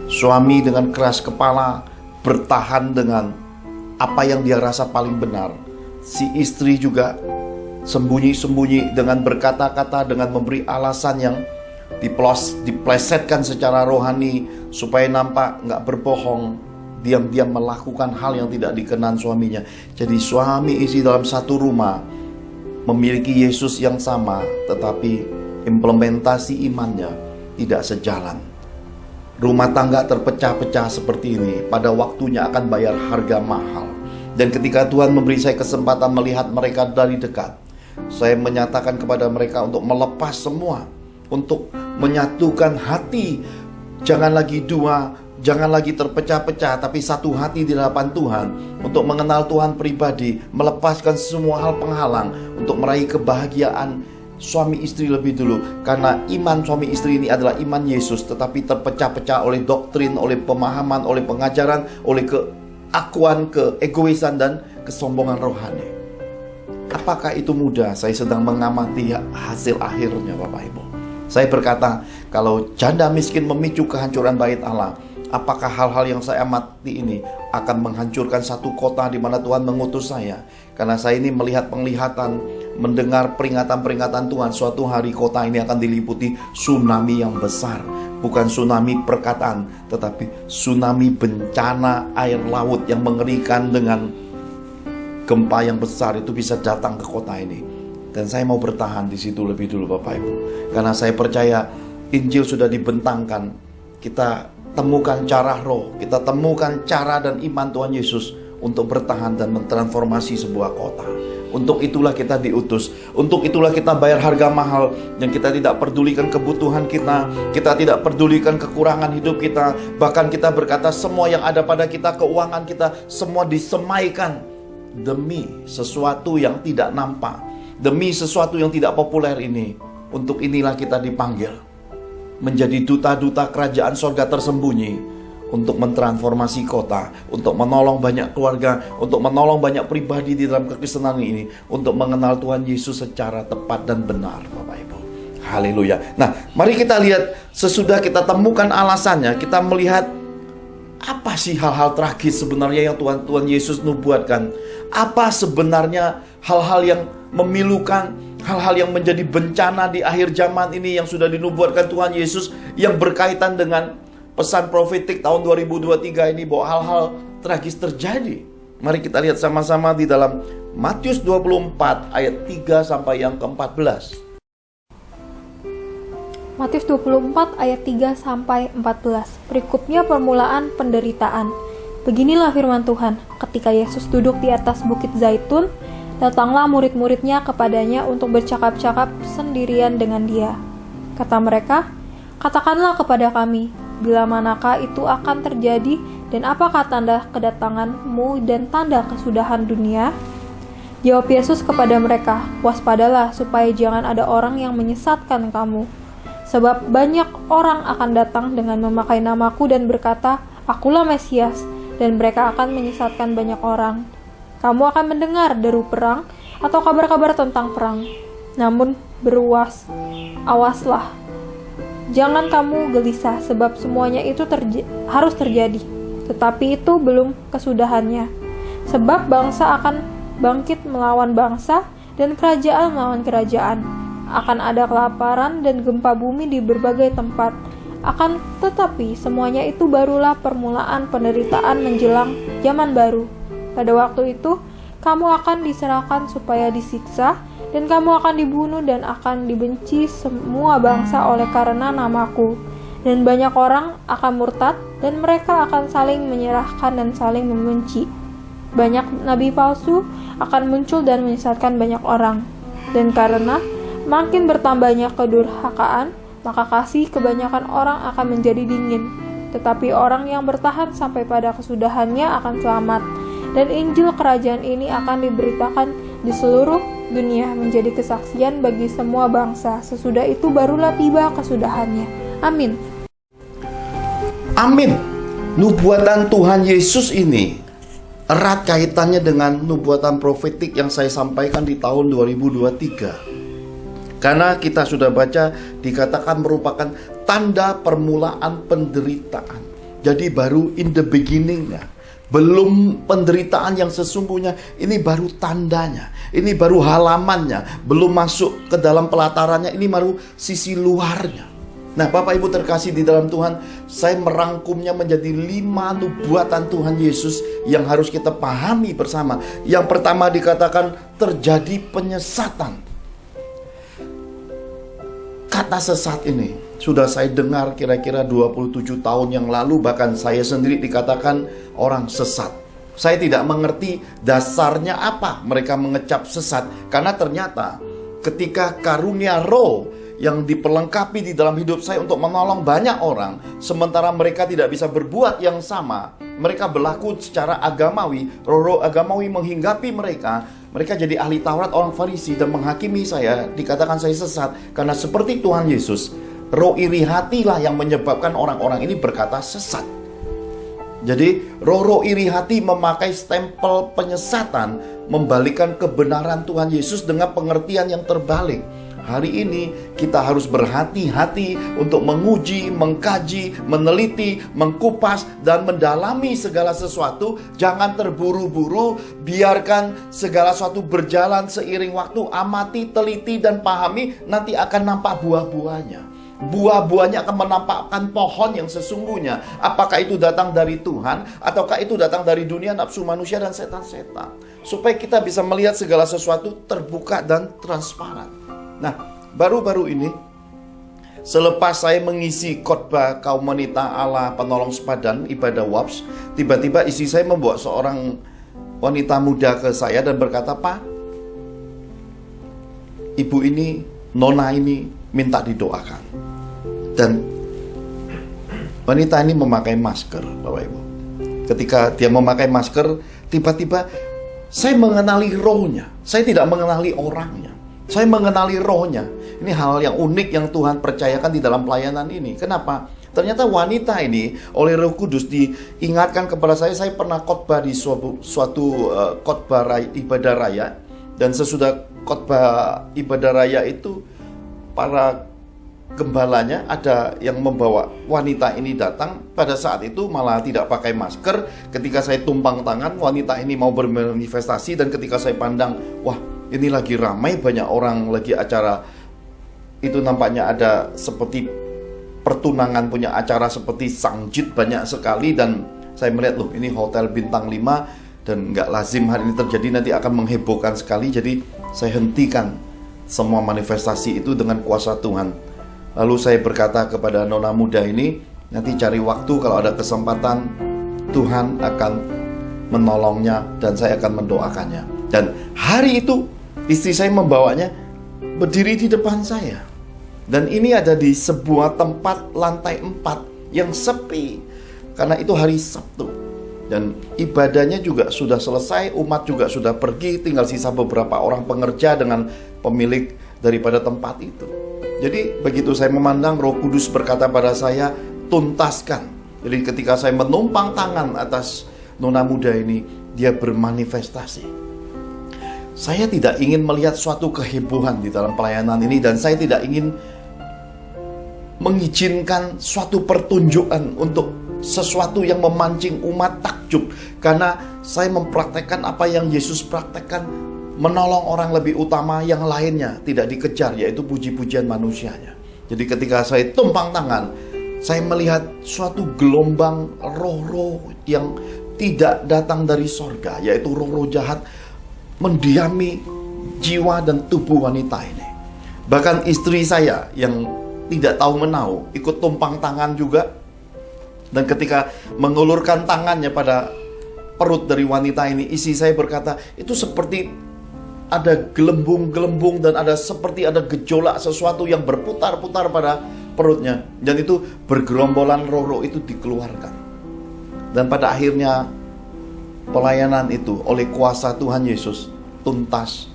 Suami dengan keras kepala bertahan dengan apa yang dia rasa paling benar. Si istri juga sembunyi-sembunyi dengan berkata-kata, dengan memberi alasan yang diplesetkan secara rohani supaya nampak nggak berbohong. Diam-diam melakukan hal yang tidak dikenan suaminya. Jadi suami istri dalam satu rumah memiliki Yesus yang sama, tetapi implementasi imannya tidak sejalan. Rumah tangga terpecah-pecah seperti ini pada waktunya akan bayar harga mahal. Dan ketika Tuhan memberi saya kesempatan melihat mereka dari dekat, saya menyatakan kepada mereka untuk melepas semua, untuk menyatukan hati. Jangan lagi dua, jangan lagi terpecah-pecah, tapi satu hati di hadapan Tuhan, untuk mengenal Tuhan pribadi, melepaskan semua hal penghalang untuk meraih kebahagiaan suami istri lebih dulu. Karena iman suami istri ini adalah iman Yesus, tetapi terpecah-pecah oleh doktrin, oleh pemahaman, oleh pengajaran, oleh keakuan, keegoisan, dan kesombongan rohani. Apakah itu mudah? Saya sedang mengamati hasil akhirnya Bapak Ibu. Saya berkata, kalau janda miskin memicu kehancuran bait Allah, apakah hal-hal yang saya amati ini akan menghancurkan satu kota di mana Tuhan mengutus saya? Karena saya ini melihat penglihatan, mendengar peringatan-peringatan Tuhan. Suatu hari kota ini akan diliputi tsunami yang besar. Bukan tsunami perkataan, tetapi tsunami bencana air laut yang mengerikan dengan gempa yang besar itu bisa datang ke kota ini. Dan saya mau bertahan di situ lebih dulu Bapak Ibu. Karena saya percaya Injil sudah dibentangkan. Kita temukan cara roh, kita temukan cara dan iman Tuhan Yesus untuk bertahan dan mentransformasi sebuah kota. Untuk itulah kita diutus, untuk itulah kita bayar harga mahal. Yang kita tidak pedulikan kebutuhan kita tidak pedulikan kekurangan hidup kita. Bahkan kita berkata semua yang ada pada kita, keuangan kita, semua disemaikan demi sesuatu yang tidak nampak, demi sesuatu yang tidak populer ini. Untuk inilah kita dipanggil menjadi duta-duta kerajaan sorga tersembunyi, untuk mentransformasi kota, untuk menolong banyak keluarga, untuk menolong banyak pribadi di dalam kekristenan ini, untuk mengenal Tuhan Yesus secara tepat dan benar Bapak Ibu. Haleluya. Nah, mari kita lihat, sesudah kita temukan alasannya, kita melihat apa sih hal-hal tragis sebenarnya yang Tuhan Yesus nubuatkan. Apa sebenarnya hal-hal yang memilukan, hal-hal yang menjadi bencana di akhir zaman ini yang sudah dinubuatkan Tuhan Yesus, yang berkaitan dengan pesan profetik tahun 2023 ini, bahwa hal-hal tragis terjadi. Mari kita lihat sama-sama di dalam Matius 24 ayat 3 sampai yang ke-14. Matius 24 ayat 3 sampai 14. Berikutnya permulaan penderitaan. Beginilah firman Tuhan. Ketika Yesus duduk di atas bukit Zaitun, datanglah murid-muridnya kepadanya untuk bercakap-cakap sendirian dengan dia. Kata mereka, "Katakanlah kepada kami, bila manakah itu akan terjadi dan apakah tanda kedatanganmu dan tanda kesudahan dunia?" Jawab Yesus kepada mereka, "Waspadalah supaya jangan ada orang yang menyesatkan kamu. Sebab banyak orang akan datang dengan memakai namaku dan berkata, 'Akulah Mesias,' dan mereka akan menyesatkan banyak orang. Kamu akan mendengar deru perang atau kabar-kabar tentang perang. Namun awaslah. Jangan kamu gelisah, sebab semuanya itu harus terjadi. Tetapi itu belum kesudahannya. Sebab bangsa akan bangkit melawan bangsa dan kerajaan melawan kerajaan. Akan ada kelaparan dan gempa bumi di berbagai tempat. Akan tetapi semuanya itu barulah permulaan penderitaan menjelang zaman baru. Pada waktu itu, kamu akan diserahkan supaya disiksa, dan kamu akan dibunuh dan akan dibenci semua bangsa oleh karena namaku. Dan banyak orang akan murtad, dan mereka akan saling menyerahkan dan saling membenci. Banyak nabi palsu akan muncul dan menyesatkan banyak orang. Dan karena makin bertambahnya kedurhakaan, maka kasih kebanyakan orang akan menjadi dingin. Tetapi orang yang bertahan sampai pada kesudahannya akan selamat. Dan Injil kerajaan ini akan diberitakan di seluruh dunia menjadi kesaksian bagi semua bangsa. Sesudah itu barulah tiba kesudahannya. Amin. Amin. Nubuatan Tuhan Yesus ini erat kaitannya dengan nubuatan profetik yang saya sampaikan di tahun 2023. Karena kita sudah baca, dikatakan merupakan tanda permulaan penderitaan. Jadi baru in the beginning-nya. Belum penderitaan yang sesungguhnya, ini baru tandanya. Ini baru halamannya. Belum masuk ke dalam pelatarannya, ini baru sisi luarnya. Nah, Bapak Ibu terkasih di dalam Tuhan, saya merangkumnya menjadi 5 nubuatan Tuhan Yesus yang harus kita pahami bersama. Yang pertama dikatakan terjadi penyesatan. Kata sesat ini sudah saya dengar kira-kira 27 tahun yang lalu, bahkan saya sendiri dikatakan orang sesat. Saya tidak mengerti dasarnya apa mereka mengecap sesat, karena ternyata ketika karunia roh yang diperlengkapi di dalam hidup saya untuk menolong banyak orang, sementara mereka tidak bisa berbuat yang sama, mereka berlaku secara agamawi, roh-roh agamawi menghinggapi mereka jadi ahli Taurat, orang Farisi, dan menghakimi saya, dikatakan saya sesat. Karena seperti Tuhan Yesus, roh iri hatilah yang menyebabkan orang-orang ini berkata sesat. Jadi roh-roh iri hati memakai stempel penyesatan, membalikan kebenaran Tuhan Yesus dengan pengertian yang terbalik. Hari ini kita harus berhati-hati untuk menguji, mengkaji, meneliti, mengkupas, dan mendalami segala sesuatu. Jangan terburu-buru, biarkan segala sesuatu berjalan seiring waktu. Amati, teliti, dan pahami, nanti akan nampak buah-buahnya. Buah-buahnya akan menampakkan pohon yang sesungguhnya. Apakah itu datang dari Tuhan, ataukah itu datang dari dunia nafsu manusia dan setan-setan. Supaya kita bisa melihat segala sesuatu terbuka dan transparan. Nah, baru-baru ini, selepas saya mengisi khotbah kaum wanita Allah penolong sepadan ibadah WAPS, tiba-tiba istri saya membawa seorang wanita muda ke saya dan berkata, "Pak, ibu ini, nona ini minta didoakan." Dan wanita ini memakai masker, Bapak Ibu. Ketika dia memakai masker, tiba-tiba saya mengenali rohnya. Saya tidak mengenali orangnya. Saya mengenali rohnya. Ini hal yang unik yang Tuhan percayakan di dalam pelayanan ini. Kenapa? Ternyata wanita ini oleh Roh Kudus diingatkan kepada saya pernah khotbah di suatu khotbah ibadah raya. Dan sesudah khotbah ibadah raya itu, para gembalanya ada yang membawa wanita ini datang. Pada saat itu malah tidak pakai masker. Ketika saya tumpang tangan, wanita ini mau bermanifestasi. Dan ketika saya pandang, wah, ini lagi ramai, banyak orang lagi acara. Itu nampaknya ada seperti pertunangan, punya acara seperti sangjit banyak sekali. Dan saya melihat, loh, ini hotel bintang 5 dan nggak lazim hari ini terjadi, nanti akan menghebohkan sekali. Jadi saya hentikan semua manifestasi itu dengan kuasa Tuhan. Lalu saya berkata kepada nona muda ini, nanti cari waktu kalau ada kesempatan, Tuhan akan menolongnya dan saya akan mendoakannya. Dan hari itu istri saya membawanya berdiri di depan saya. Dan ini ada di sebuah tempat lantai 4 yang sepi, karena itu hari Sabtu. Dan ibadahnya juga sudah selesai, umat juga sudah pergi, tinggal sisa beberapa orang pengerja dengan pemilik daripada tempat itu. Jadi begitu saya memandang, Roh Kudus berkata pada saya, tuntaskan. Jadi ketika saya menumpang tangan atas nona muda ini, dia bermanifestasi. Saya tidak ingin melihat suatu kehebohan di dalam pelayanan ini, dan saya tidak ingin mengizinkan suatu pertunjukan untuk sesuatu yang memancing umat takjub. Karena saya mempraktekkan apa yang Yesus praktekkan, menolong orang lebih utama, yang lainnya tidak dikejar, yaitu puji-pujian manusianya. Jadi ketika saya tumpang tangan, saya melihat suatu gelombang roh-roh yang tidak datang dari sorga, yaitu roh-roh jahat mendiami jiwa dan tubuh wanita ini. Bahkan istri saya yang tidak tahu menau ikut tumpang tangan juga. Dan ketika mengulurkan tangannya pada perut dari wanita ini, istri saya berkata, itu seperti ada gelembung-gelembung dan seperti ada gejolak sesuatu yang berputar-putar pada perutnya. Dan itu bergerombolan roh-roh itu dikeluarkan. Dan pada akhirnya pelayanan itu oleh kuasa Tuhan Yesus tuntas.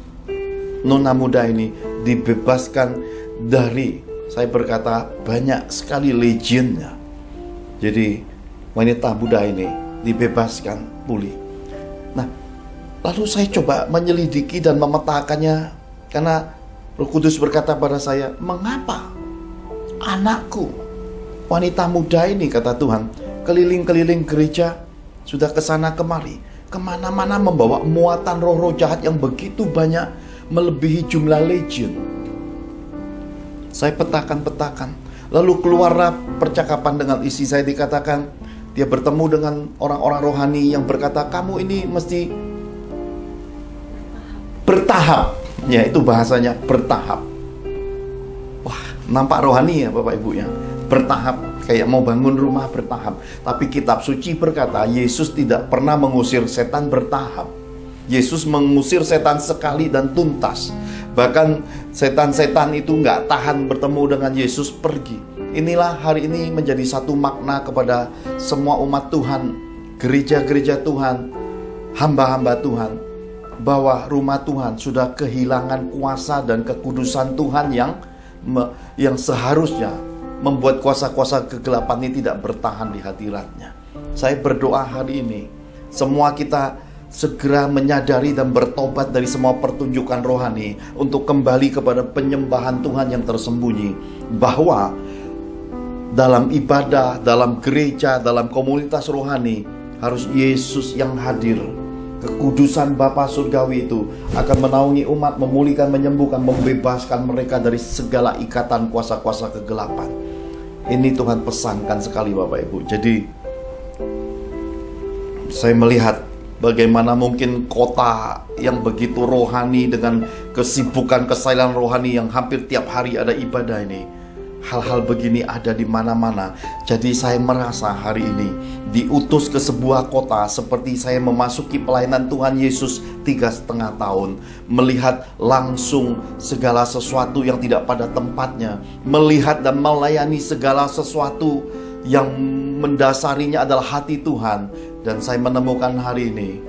Nona muda ini dibebaskan dari, saya berkata, banyak sekali legionnya. Jadi wanita muda ini dibebaskan pulih. Nah, lalu saya coba menyelidiki dan memetakannya, karena Roh Kudus berkata pada saya, mengapa anakku, wanita muda ini, kata Tuhan, keliling-keliling gereja, sudah kesana kemari, kemana-mana membawa muatan roh-roh jahat yang begitu banyak, melebihi jumlah legion. Saya petakan-petakan. Lalu keluarlah percakapan dengan istri saya, dikatakan dia bertemu dengan orang-orang rohani yang berkata, kamu ini mesti bertahap. Ya, itu bahasanya, bertahap. Wah, nampak rohani ya Bapak Ibu ya. Bertahap, kayak mau bangun rumah bertahap. Tapi kitab suci berkata, Yesus tidak pernah mengusir setan bertahap. Yesus mengusir setan sekali dan tuntas. Bahkan setan-setan itu nggak tahan bertemu dengan Yesus, pergi. Inilah hari ini menjadi satu makna kepada semua umat Tuhan, gereja-gereja Tuhan, hamba-hamba Tuhan, bahwa rumah Tuhan sudah kehilangan kuasa dan kekudusan Tuhan yang seharusnya membuat kuasa-kuasa kegelapan ini tidak bertahan di hadiratnya. Saya berdoa hari ini, semua kita segera menyadari dan bertobat dari semua pertunjukan rohani untuk kembali kepada penyembahan Tuhan yang tersembunyi, bahwa dalam ibadah, dalam gereja, dalam komunitas rohani harus Yesus yang hadir. Kekudusan Bapa Surgawi itu akan menaungi umat, memulihkan, menyembuhkan, membebaskan mereka dari segala ikatan kuasa-kuasa kegelapan. Ini Tuhan pesankan sekali Bapak Ibu. Jadi saya melihat bagaimana mungkin kota yang begitu rohani dengan kesibukan kesailan rohani yang hampir tiap hari ada ibadah ini. Hal-hal begini ada di mana-mana. Jadi saya merasa hari ini diutus ke sebuah kota seperti saya memasuki pelayanan Tuhan Yesus 3,5 tahun. Melihat langsung segala sesuatu yang tidak pada tempatnya. Melihat dan melayani segala sesuatu yang mendasarinya adalah hati Tuhan. Dan saya menemukan hari ini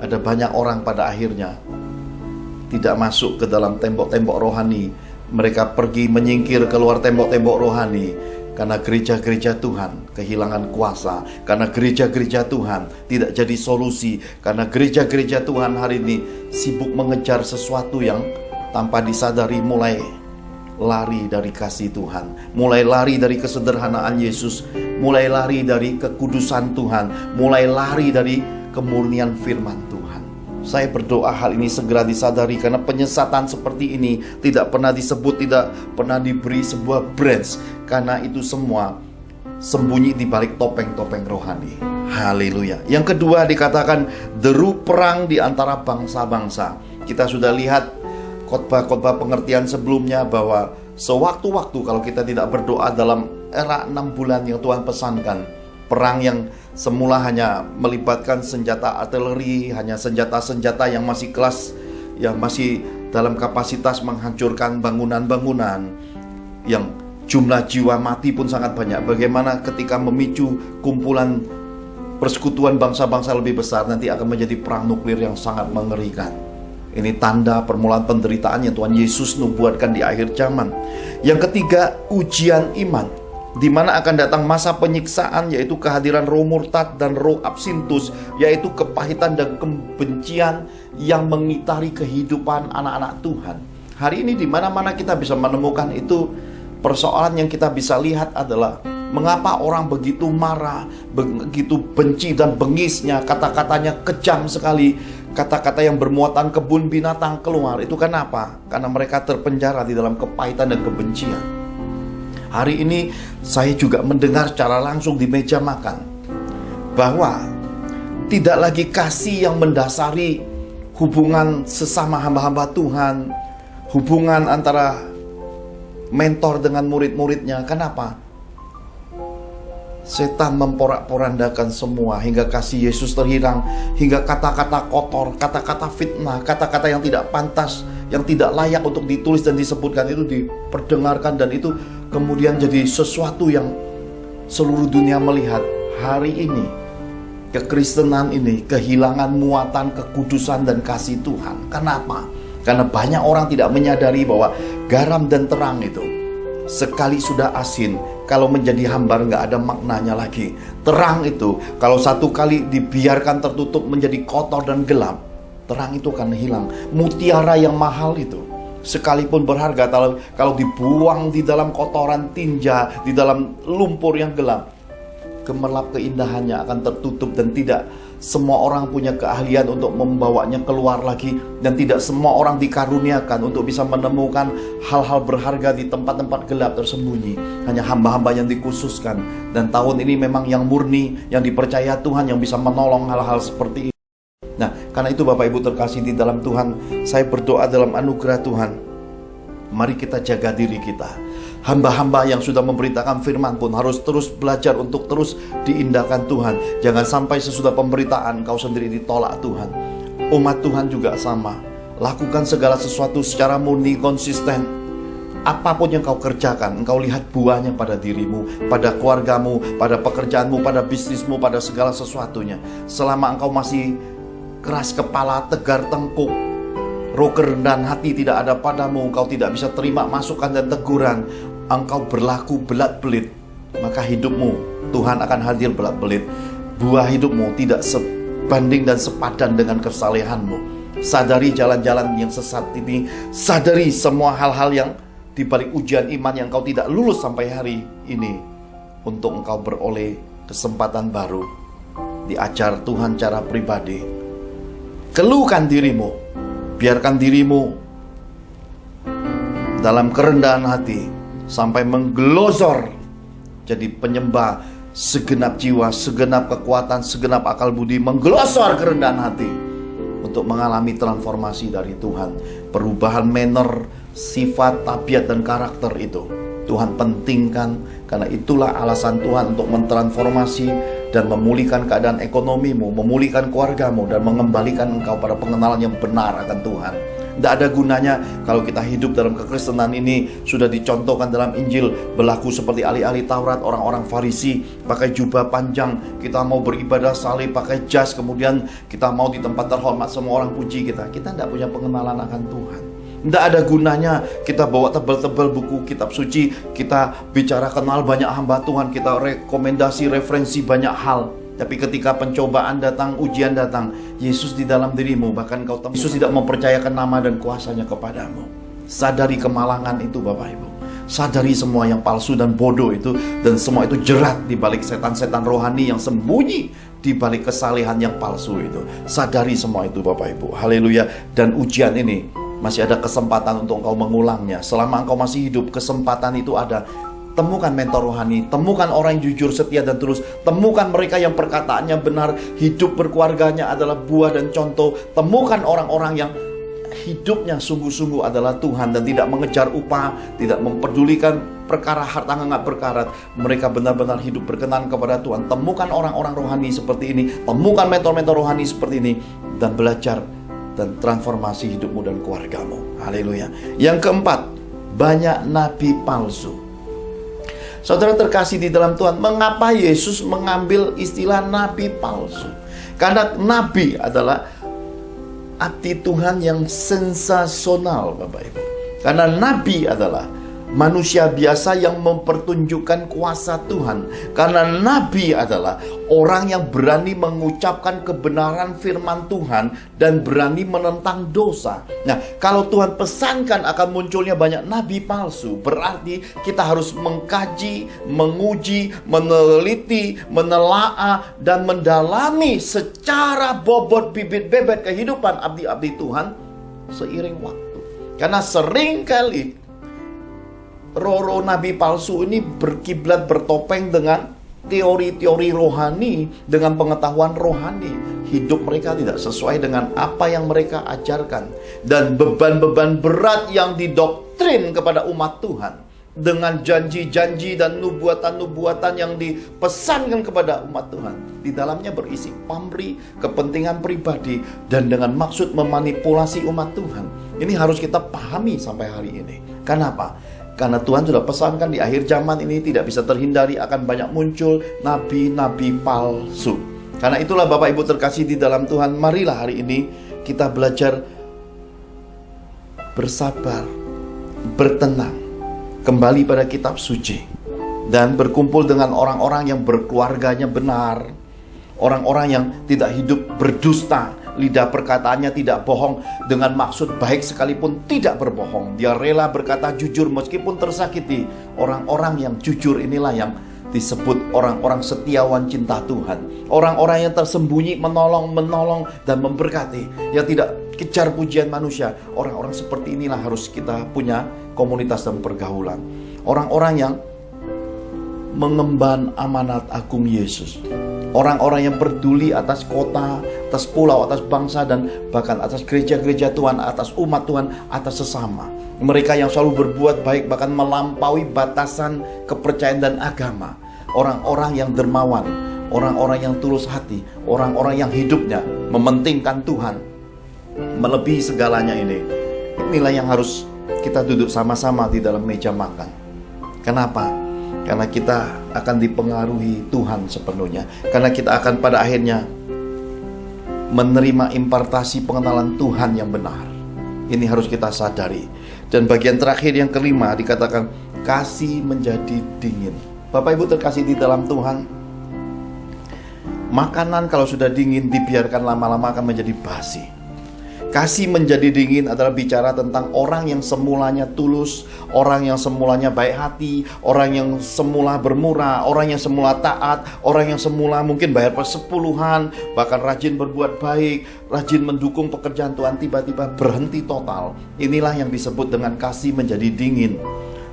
ada banyak orang pada akhirnya tidak masuk ke dalam tembok-tembok rohani. Mereka pergi menyingkir keluar tembok-tembok rohani karena gereja-gereja Tuhan kehilangan kuasa, karena gereja-gereja Tuhan tidak jadi solusi, karena gereja-gereja Tuhan hari ini sibuk mengejar sesuatu yang tanpa disadari mulai lari dari kasih Tuhan, mulai lari dari kesederhanaan Yesus, mulai lari dari kekudusan Tuhan, mulai lari dari kemurnian firman Tuhan. Saya berdoa hal ini segera disadari, karena penyesatan seperti ini tidak pernah disebut, tidak pernah diberi sebuah branch, karena itu semua sembunyi di balik topeng-topeng rohani. Haleluya. Yang kedua dikatakan deru perang di antara bangsa-bangsa. Kita sudah lihat khotbah-khotbah pengertian sebelumnya bahwa Sewaktu-waktu kalau kita tidak berdoa dalam era 6 bulan yang Tuhan pesankan, perang yang semula hanya melibatkan senjata artileri, hanya senjata-senjata yang masih kelas, yang masih dalam kapasitas menghancurkan bangunan-bangunan, yang jumlah jiwa mati pun sangat banyak. Bagaimana ketika memicu kumpulan persekutuan bangsa-bangsa lebih besar, nanti akan menjadi perang nuklir yang sangat mengerikan. Ini tanda permulaan penderitaan yang Tuhan Yesus nubuatkan di akhir zaman. Yang ketiga, ujian iman, di mana akan datang masa penyiksaan, yaitu kehadiran roh murtad dan roh absintus, yaitu kepahitan dan kebencian yang mengitari kehidupan anak-anak Tuhan. Hari ini di mana-mana kita bisa menemukan itu. Persoalan yang kita bisa lihat adalah mengapa orang begitu marah, begitu benci dan bengisnya, kata-katanya kejam sekali, kata-kata yang bermuatan kebun binatang keluar. Itu kenapa? Karena mereka terpenjara di dalam kepahitan dan kebencian. Hari ini saya juga mendengar secara langsung di meja makan bahwa tidak lagi kasih yang mendasari hubungan sesama hamba-hamba Tuhan, hubungan antara mentor dengan murid-muridnya. Kenapa? Setan memporak-porandakan semua hingga kasih Yesus terhilang, hingga kata-kata kotor, kata-kata fitnah, kata-kata yang tidak pantas, yang tidak layak untuk ditulis dan disebutkan itu diperdengarkan, dan itu kemudian jadi sesuatu yang seluruh dunia melihat. Hari ini kekristenan ini kehilangan muatan kekudusan dan kasih Tuhan. Kenapa? Karena banyak orang tidak menyadari bahwa garam dan terang itu sekali sudah asin, kalau menjadi hambar nggak ada maknanya lagi. Terang itu kalau satu kali dibiarkan tertutup menjadi kotor dan gelap, terang itu akan hilang. Mutiara yang mahal itu sekalipun berharga, kalau dibuang di dalam kotoran tinja, di dalam lumpur yang gelap, gemerlap keindahannya akan tertutup, dan tidak semua orang punya keahlian untuk membawanya keluar lagi, dan tidak semua orang dikaruniakan untuk bisa menemukan hal-hal berharga di tempat-tempat gelap tersembunyi. Hanya hamba-hamba yang dikhususkan, dan tahun ini memang yang murni, yang dipercaya Tuhan, yang bisa menolong hal-hal seperti ini. Nah, karena itu Bapak Ibu terkasih di dalam Tuhan, saya berdoa dalam anugerah Tuhan, mari kita jaga diri kita. Hamba-hamba yang sudah memberitakan firman pun harus terus belajar untuk terus diindahkan Tuhan. Jangan sampai sesudah pemberitaan kau sendiri ditolak Tuhan. Umat Tuhan juga sama. Lakukan segala sesuatu secara murni, konsisten. Apapun yang kau kerjakan, engkau lihat buahnya pada dirimu, pada keluargamu, pada pekerjaanmu, pada bisnismu, pada segala sesuatunya. Selama engkau masih keras kepala, tegar tengkuk, roh kerendahan hati tidak ada padamu, engkau tidak bisa terima masukan dan teguran, engkau berlaku belat-belit, maka hidupmu Tuhan akan hadir belat-belit. Buah hidupmu tidak sebanding dan sepadan dengan kesalehanmu. Sadari jalan-jalan yang sesat ini, sadari semua hal-hal yang dibalik ujian iman yang engkau tidak lulus sampai hari ini, untuk engkau beroleh kesempatan baru. Diajar Tuhan cara pribadi. Keluhkan dirimu, biarkan dirimu dalam kerendahan hati sampai menggelozor jadi penyembah segenap jiwa, segenap kekuatan, segenap akal budi, menggelozor kerendahan hati untuk mengalami transformasi dari Tuhan. Perubahan manner, sifat, tabiat, dan karakter itu Tuhan pentingkan, karena itulah alasan Tuhan untuk mentransformasi dan memulihkan keadaan ekonomimu, memulihkan keluargamu, dan mengembalikan engkau pada pengenalan yang benar akan Tuhan. Tidak ada gunanya kalau kita hidup dalam kekristenan ini sudah dicontohkan dalam Injil, berlaku seperti ahli-ahli Taurat, orang-orang Farisi, pakai jubah panjang, kita mau beribadah saleh pakai jas, kemudian kita mau di tempat terhormat semua orang puji kita. Kita tidak punya pengenalan akan Tuhan. Tidak ada gunanya kita bawa tebal-tebal buku kitab suci, kita bicara kenal banyak hamba Tuhan, kita rekomendasi, referensi banyak hal. Tapi ketika pencobaan datang, ujian datang, Yesus di dalam dirimu, bahkan kau temukan, Yesus tidak mempercayakan nama dan kuasanya kepadamu. Sadari kemalangan itu Bapak Ibu. Sadari semua yang palsu dan bodoh itu, dan semua itu jerat di balik setan-setan rohani yang sembunyi di balik kesalehan yang palsu itu. Sadari semua itu Bapak Ibu. Haleluya. Dan ujian ini masih ada kesempatan untuk engkau mengulangnya. Selama engkau masih hidup, kesempatan itu ada. Temukan mentor rohani, temukan orang yang jujur, setia, dan tulus. Temukan mereka yang perkataannya benar, hidup berkeluarganya adalah buah dan contoh. Temukan orang-orang yang hidupnya sungguh-sungguh adalah Tuhan dan tidak mengejar upah, tidak mempedulikan perkara harta nggak berkarat, mereka benar-benar hidup berkenan kepada Tuhan. Temukan orang-orang rohani seperti ini, temukan mentor-mentor rohani seperti ini, dan belajar dan transformasi hidupmu dan keluargamu. Haleluya. Yang keempat, banyak nabi palsu. Saudara terkasih di dalam Tuhan, mengapa Yesus mengambil istilah nabi palsu? Karena nabi adalah abdi Tuhan yang sensasional, Bapak Ibu. Karena nabi adalah manusia biasa yang mempertunjukkan kuasa Tuhan. Karena nabi adalah orang yang berani mengucapkan kebenaran firman Tuhan dan berani menentang dosa. Nah, kalau Tuhan pesankan akan munculnya banyak nabi palsu, berarti kita harus mengkaji, menguji, meneliti, menelaah, dan mendalami secara bobot bibit-bebet kehidupan abdi-abdi Tuhan seiring waktu. Karena seringkali roh-roh nabi palsu ini berkiblat bertopeng dengan teori-teori rohani, dengan pengetahuan rohani. Hidup mereka tidak sesuai dengan apa yang mereka ajarkan, dan beban-beban berat yang didoktrin kepada umat Tuhan dengan janji-janji dan nubuatan-nubuatan yang dipesankan kepada umat Tuhan, di dalamnya berisi pamrih, kepentingan pribadi, dan dengan maksud memanipulasi umat Tuhan. Ini harus kita pahami sampai hari ini. Kenapa? Karena Tuhan sudah pesankan di akhir zaman ini tidak bisa terhindari akan banyak muncul nabi-nabi palsu. Karena itulah Bapak Ibu terkasih di dalam Tuhan, marilah hari ini kita belajar bersabar, bertenang, kembali pada kitab suci, dan berkumpul dengan orang-orang yang berkeluarganya benar, orang-orang yang tidak hidup berdusta, lidah perkataannya tidak bohong, dengan maksud baik sekalipun tidak berbohong. Dia rela berkata jujur meskipun tersakiti. Orang-orang yang jujur inilah yang disebut orang-orang setiawan cinta Tuhan. Orang-orang yang tersembunyi menolong dan memberkati, yang tidak kejar pujian manusia. Orang-orang seperti inilah harus kita punya komunitas dan pergaulan. Orang-orang yang mengemban amanat agung Yesus. Orang-orang yang peduli atas kota, atas pulau, atas bangsa, dan bahkan atas gereja-gereja Tuhan, atas umat Tuhan, atas sesama. Mereka yang selalu berbuat baik, bahkan melampaui batasan kepercayaan dan agama. Orang-orang yang dermawan, orang-orang yang tulus hati, orang-orang yang hidupnya mementingkan Tuhan melebihi segalanya ini. Inilah yang harus kita duduk sama-sama di dalam meja makan. Kenapa? Karena kita akan dipengaruhi Tuhan sepenuhnya. Karena kita akan pada akhirnya menerima impartasi pengenalan Tuhan yang benar. Ini harus kita sadari. Dan bagian terakhir yang kelima dikatakan kasih menjadi dingin. Bapak Ibu terkasih di dalam Tuhan, makanan kalau sudah dingin dibiarkan lama-lama akan menjadi basi. Kasih menjadi dingin adalah bicara tentang orang yang semulanya tulus, orang yang semulanya baik hati, orang yang semula bermurah, orang yang semula taat, orang yang semula mungkin bayar persepuluhan, bahkan rajin berbuat baik, rajin mendukung pekerjaan Tuhan, tiba-tiba berhenti total. Inilah yang disebut dengan kasih menjadi dingin.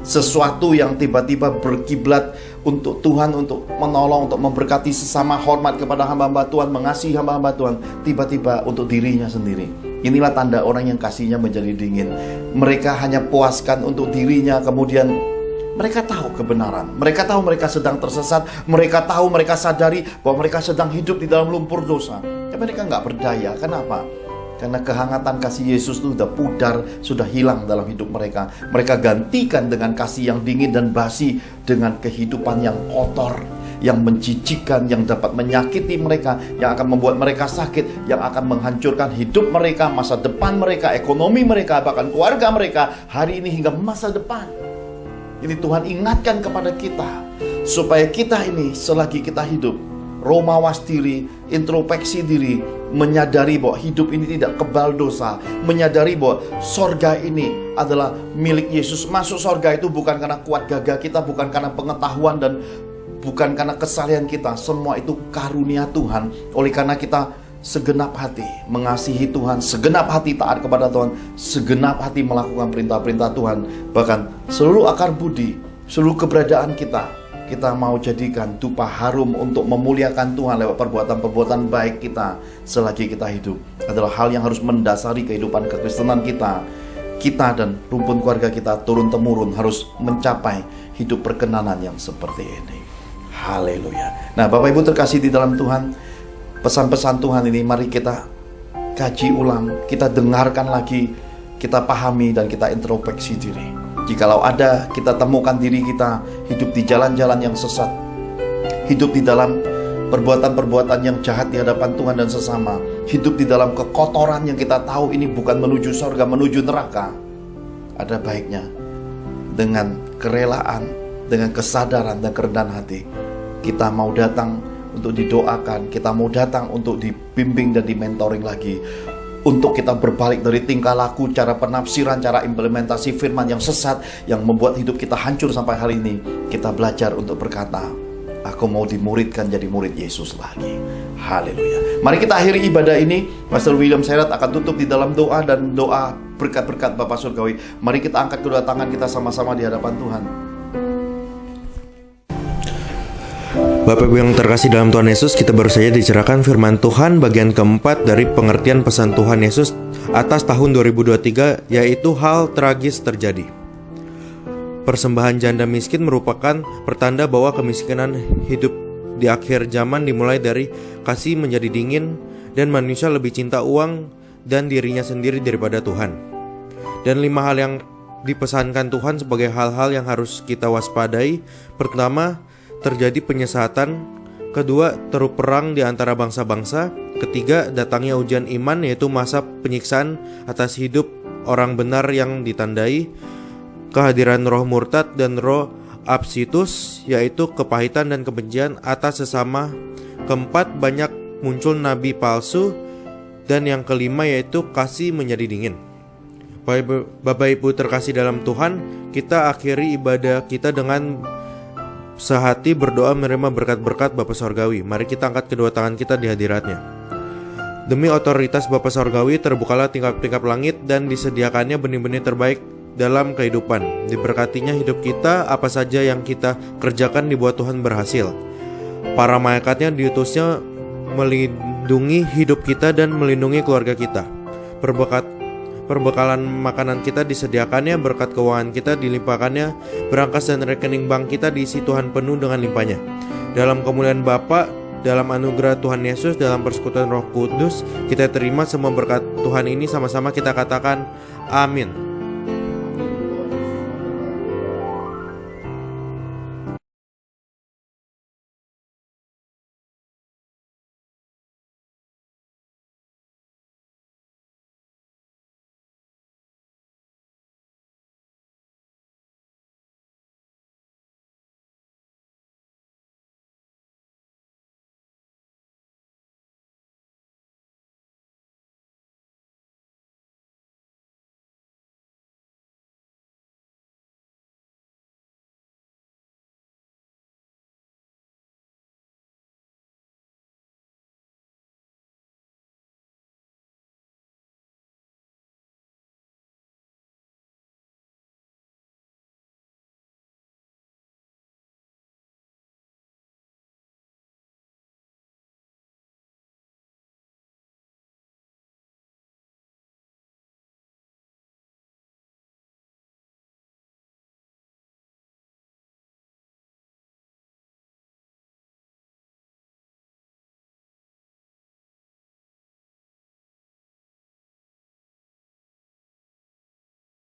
Sesuatu yang tiba-tiba berkiblat untuk Tuhan, untuk menolong, untuk memberkati sesama, hormat kepada hamba-hamba Tuhan, mengasihi hamba-hamba Tuhan, tiba-tiba untuk dirinya sendiri. Inilah tanda orang yang kasihnya menjadi dingin. Mereka hanya puaskan untuk dirinya, kemudian mereka tahu kebenaran, mereka tahu mereka sedang tersesat, mereka tahu, mereka sadari bahwa mereka sedang hidup di dalam lumpur dosa, tapi mereka nggak berdaya. Kenapa? Karena kehangatan kasih Yesus itu sudah pudar, sudah hilang dalam hidup mereka. Mereka gantikan dengan kasih yang dingin dan basi, dengan kehidupan yang kotor, yang menjijikkan, yang dapat menyakiti mereka, yang akan membuat mereka sakit, yang akan menghancurkan hidup mereka, masa depan mereka, ekonomi mereka, bahkan keluarga mereka, hari ini hingga masa depan. Jadi Tuhan ingatkan kepada kita, supaya kita ini selagi kita hidup, mawas diri, introspeksi diri, menyadari bahwa hidup ini tidak kebal dosa, menyadari bahwa sorga ini adalah milik Yesus. Masuk sorga itu bukan karena kuat gagah kita, bukan karena pengetahuan, dan bukan karena kesalehan kita. Semua itu karunia Tuhan. Oleh karena kita segenap hati mengasihi Tuhan, segenap hati taat kepada Tuhan, segenap hati melakukan perintah-perintah Tuhan, bahkan seluruh akar budi, seluruh keberadaan kita kita mau jadikan dupa harum untuk memuliakan Tuhan lewat perbuatan-perbuatan baik kita selagi kita hidup. Adalah hal yang harus mendasari kehidupan kekristenan kita. Kita dan rumpun keluarga kita turun-temurun harus mencapai hidup perkenanan yang seperti ini. Haleluya. Nah, Bapak Ibu terkasih di dalam Tuhan, pesan-pesan Tuhan ini mari kita kaji ulang, kita dengarkan lagi, kita pahami dan kita introspeksi diri. Jikalau ada, kita temukan diri kita hidup di jalan-jalan yang sesat, hidup di dalam perbuatan-perbuatan yang jahat di hadapan Tuhan dan sesama, hidup di dalam kekotoran yang kita tahu ini bukan menuju surga, menuju neraka. Ada baiknya dengan kerelaan, dengan kesadaran dan kerendahan hati, kita mau datang untuk didoakan, kita mau datang untuk dibimbing dan dimentoring lagi, untuk kita berbalik dari tingkah laku, cara penafsiran, cara implementasi firman yang sesat, yang membuat hidup kita hancur sampai hari ini. Kita belajar untuk berkata, aku mau dimuridkan jadi murid Yesus lagi. Haleluya. Mari kita akhiri ibadah ini. Pastor William Sairat akan tutup di dalam doa dan doa berkat-berkat Bapa Surgawi. Mari kita angkat kedua tangan kita sama-sama di hadapan Tuhan. Bapak Ibu yang terkasih dalam Tuhan Yesus, kita baru saja dicerahkan firman Tuhan bagian keempat dari pengertian pesan Tuhan Yesus atas tahun 2023, yaitu hal tragis terjadi. Persembahan janda miskin merupakan pertanda bahwa kemiskinan hidup di akhir zaman dimulai dari kasih menjadi dingin dan manusia lebih cinta uang dan dirinya sendiri daripada Tuhan. Dan 5 hal yang dipesankan Tuhan sebagai hal-hal yang harus kita waspadai. Pertama, terjadi penyesatan. Kedua, teruk perang di antara bangsa-bangsa. Ketiga, datangnya ujian iman, yaitu masa penyiksaan atas hidup orang benar yang ditandai kehadiran roh murtad dan roh absitus, yaitu kepahitan dan kebencian atas sesama. Keempat, banyak muncul nabi palsu. Dan yang kelima yaitu kasih menjadi dingin. Bapak Ibu terkasih dalam Tuhan, kita akhiri ibadah kita dengan sehati berdoa menerima berkat-berkat Bapa Sorgawi. Mari kita angkat kedua tangan kita di hadiratnya. Demi otoritas Bapa Sorgawi, terbukalah tingkap-tingkap langit dan disediakannya benih-benih terbaik dalam kehidupan. Diberkatinya hidup kita, apa saja yang kita kerjakan dibuat Tuhan berhasil. Para malaikatnya diutusnya melindungi hidup kita dan melindungi keluarga kita. Perbekalan makanan kita disediakannya, berkat keuangan kita dilimpahkannya, berangkas dan rekening bank kita diisi Tuhan penuh dengan limpahnya. Dalam kemuliaan Bapa, dalam anugerah Tuhan Yesus, dalam persekutuan Roh Kudus, kita terima semua berkat Tuhan ini, sama-sama kita katakan amin.